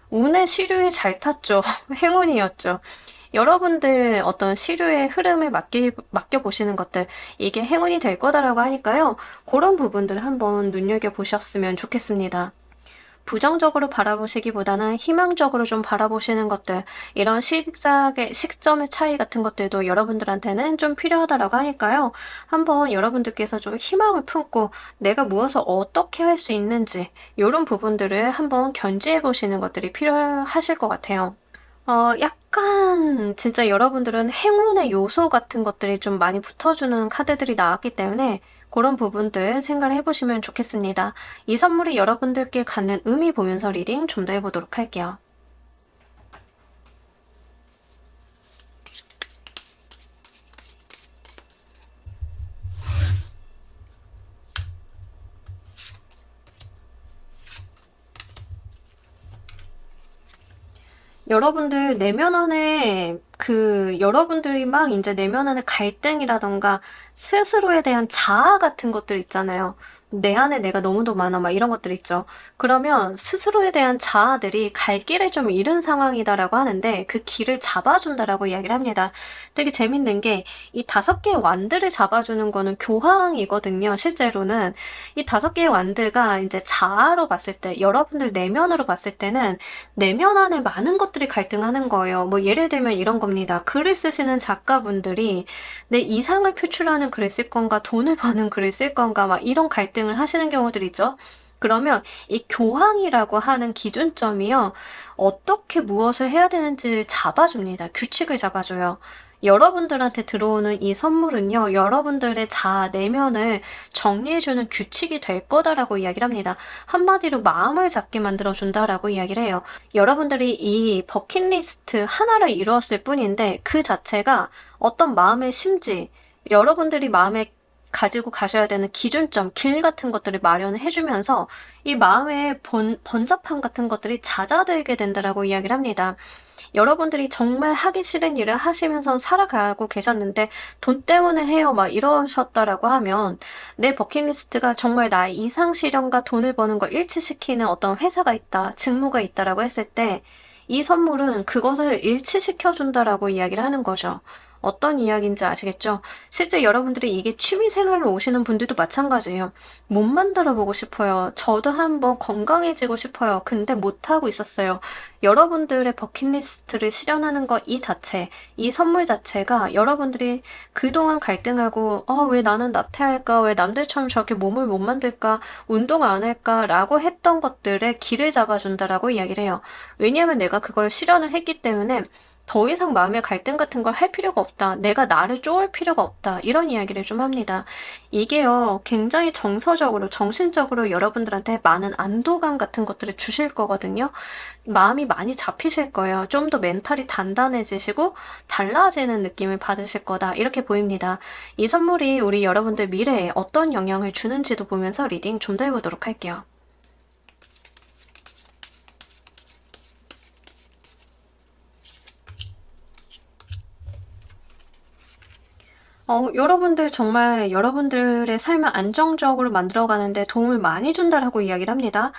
운의 시류에 잘 탔죠. 행운이었죠. 여러분들 어떤 시류의 흐름에 맡겨보시는 것들, 이게 행운이 될 거다라고 하니까요. 그런 부분들 한번 눈여겨보셨으면 좋겠습니다. 부정적으로 바라보시기보다는 희망적으로 좀 바라보시는 것들, 이런 시점의 차이 같은 것들도 여러분들한테는 좀 필요하다라고 하니까요. 한번 여러분들께서 좀 희망을 품고 내가 무엇을 어떻게 할 수 있는지 이런 부분들을 한번 견지해 보시는 것들이 필요하실 것 같아요. 약간 진짜 여러분들은 행운의 요소 같은 것들이 좀 많이 붙어주는 카드들이 나왔기 때문에 그런 부분들 생각을 해보시면 좋겠습니다. 이 선물이 여러분들께 갖는 의미 보면서 리딩 좀 더 해보도록 할게요. 여러분들 내면 안에 여러분들이 막 이제 내면 안에 갈등이라던가 스스로에 대한 자아 같은 것들 있잖아요. 내 안에 내가 너무도 많아 막 이런 것들 있죠. 그러면 스스로에 대한 자아들이 갈 길을 좀 잃은 상황이다라고 하는데 그 길을 잡아준다라고 이야기를 합니다. 되게 재밌는 게 이 5개의 완들을 잡아주는 거는 교황이거든요. 실제로는 이 5개의 완드가 이제 자아로 봤을 때 여러분들 내면으로 봤을 때는 내면 안에 많은 것들이 갈등하는 거예요. 뭐 예를 들면 이런 겁니다. 글을 쓰시는 작가분들이 내 이상을 표출하는 글을 쓸 건가, 돈을 버는 글을 쓸 건가, 막 이런 갈등을 하시는 경우들 있죠. 그러면 이 교황이라고 하는 기준점이요. 어떻게 무엇을 해야 되는지 잡아줍니다. 규칙을 잡아줘요. 여러분들한테 들어오는 이 선물은요, 여러분들의 자아, 내면을 정리해주는 규칙이 될 거다라고 이야기를 합니다. 한마디로 마음을 잡게 만들어준다라고 이야기를 해요. 여러분들이 이 버킷리스트 하나를 이루었을 뿐인데 그 자체가 어떤 마음의 심지, 여러분들이 마음에 가지고 가셔야 되는 기준점, 길 같은 것들을 마련을 해주면서 이 마음의 번잡함 같은 것들이 잦아들게 된다라고 이야기를 합니다. 여러분들이 정말 하기 싫은 일을 하시면서 살아가고 계셨는데 돈 때문에 해요 막 이러셨다라고 하면 내 버킷리스트가 정말 나의 이상 실현과 돈을 버는 걸 일치시키는 어떤 회사가 있다, 직무가 있다라고 했을 때 이 선물은 그것을 일치시켜준다라고 이야기를 하는 거죠. 어떤 이야기인지 아시겠죠? 실제 여러분들이 이게 취미생활로 오시는 분들도 마찬가지예요. 못 만들어 보고 싶어요. 저도 한번 건강해지고 싶어요. 근데 못하고 있었어요. 여러분들의 버킷리스트를 실현하는 것 이 자체, 이 선물 자체가 여러분들이 그동안 갈등하고 왜 나는 나태할까? 왜 남들처럼 저렇게 몸을 못 만들까? 운동을 안 할까? 라고 했던 것들의 길을 잡아준다라고 이야기를 해요. 왜냐하면 내가 그걸 실현을 했기 때문에 더 이상 마음의 갈등 같은 걸 할 필요가 없다. 내가 나를 쪼을 필요가 없다. 이런 이야기를 좀 합니다. 이게요, 굉장히 정서적으로, 정신적으로 여러분들한테 많은 안도감 같은 것들을 주실 거거든요. 마음이 많이 잡히실 거예요. 좀 더 멘탈이 단단해지시고 달라지는 느낌을 받으실 거다. 이렇게 보입니다. 이 선물이 우리 여러분들 미래에 어떤 영향을 주는지도 보면서 리딩 좀 더 해보도록 할게요. 여러분들 정말 여러분들의 삶을 안정적으로 만들어가는데 도움을 많이 준다라고 이야기를 합니다.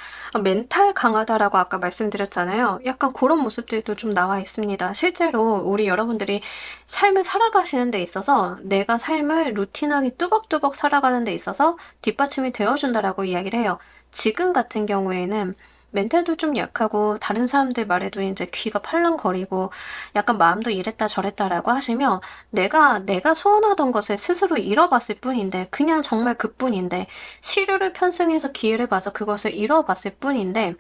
멘탈 강하다라고 아까 말씀드렸잖아요. 약간 그런 모습들도 좀 나와 있습니다. 실제로 우리 여러분들이 삶을 살아가시는 데 있어서 내가 삶을 루틴하게 뚜벅뚜벅 살아가는 데 있어서 뒷받침이 되어준다라고 이야기를 해요. 지금 같은 경우에는 멘탈도 좀 약하고 다른 사람들 말에도 이제 귀가 팔랑거리고 약간 마음도 이랬다 저랬다라고 하시면 내가 소원하던 것을 스스로 잃어봤을 뿐인데 그냥 정말 그뿐인데 시류를 편승해서 기회를 봐서 그것을 잃어봤을 뿐인데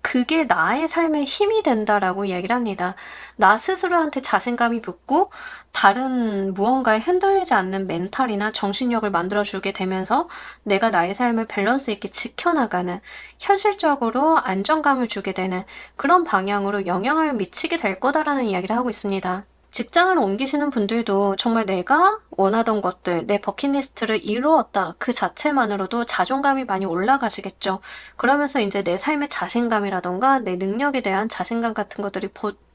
그게 나의 삶에 힘이 된다라고 이야기를 합니다. 나 스스로한테 자신감이 붙고 다른 무언가에 흔들리지 않는 멘탈이나 정신력을 만들어주게 되면서 내가 나의 삶을 밸런스 있게 지켜나가는 현실적으로 안정감을 주게 되는 그런 방향으로 영향을 미치게 될 거다라는 이야기를 하고 있습니다. 직장을 옮기시는 분들도 정말 내가 원하던 것들, 내 버킷리스트를 이루었다. 그 자체만으로도 자존감이 많이 올라가시겠죠. 그러면서 이제 내 삶의 자신감이라던가 내 능력에 대한 자신감 같은 것들이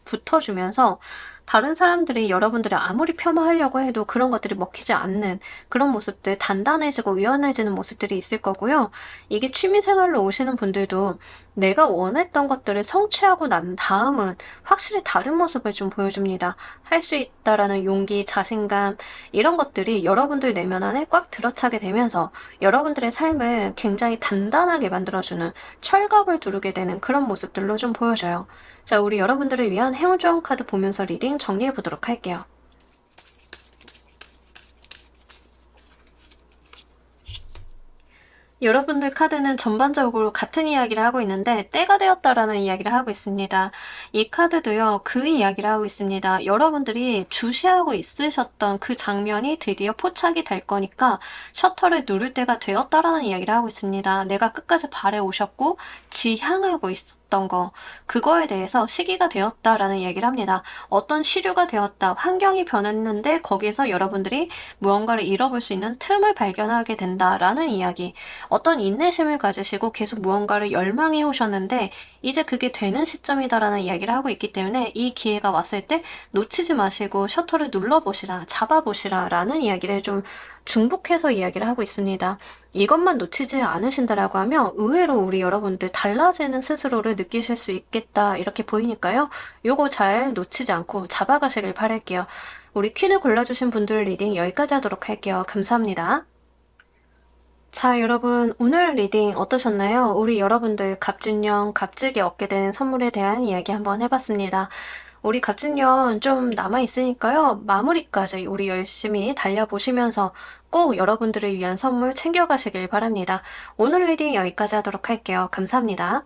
붙어주면서 다른 사람들이 여러분들이 아무리 폄하하려고 해도 그런 것들이 먹히지 않는 그런 모습들, 단단해지고 유연해지는 모습들이 있을 거고요. 이게 취미생활로 오시는 분들도 내가 원했던 것들을 성취하고 난 다음은 확실히 다른 모습을 좀 보여줍니다. 할 수 있다라는 용기, 자신감 이런 것들이 여러분들 내면 안에 꽉 들어차게 되면서 여러분들의 삶을 굉장히 단단하게 만들어주는 철갑을 두르게 되는 그런 모습들로 좀 보여져요. 자, 우리 여러분들을 위한 행운조언 카드 보면서 리딩 정리해 보도록 할게요. 여러분들 카드는 전반적으로 같은 이야기를 하고 있는데 때가 되었다라는 이야기를 하고 있습니다. 이 카드도요. 그 이야기를 하고 있습니다. 여러분들이 주시하고 있으셨던 그 장면이 드디어 포착이 될 거니까 셔터를 누를 때가 되었다라는 이야기를 하고 있습니다. 내가 끝까지 바래오셨고 지향하고 있었던 거 그거에 대해서 시기가 되었다라는 이야기를 합니다. 어떤 시류가 되었다. 환경이 변했는데 거기에서 여러분들이 무언가를 잃어볼 수 있는 틈을 발견하게 된다라는 이야기. 어떤 인내심을 가지시고 계속 무언가를 열망해 오셨는데 이제 그게 되는 시점이다라는 이야기를 하고 있기 때문에 이 기회가 왔을 때 놓치지 마시고 셔터를 눌러보시라, 잡아보시라 라는 이야기를 좀 중복해서 이야기를 하고 있습니다. 이것만 놓치지 않으신다라고 하면 의외로 우리 여러분들 달라지는 스스로를 느끼실 수 있겠다 이렇게 보이니까요. 요거 잘 놓치지 않고 잡아가시길 바랄게요. 우리 퀸을 골라주신 분들 리딩 여기까지 하도록 할게요. 감사합니다. 자, 여러분, 오늘 리딩 어떠셨나요? 우리 여러분들 갑진년, 갑질게 얻게 되는 선물에 대한 이야기 한번 해봤습니다. 우리 갑진년 좀 남아있으니까요. 마무리까지 우리 열심히 달려보시면서 꼭 여러분들을 위한 선물 챙겨가시길 바랍니다. 오늘 리딩 여기까지 하도록 할게요. 감사합니다.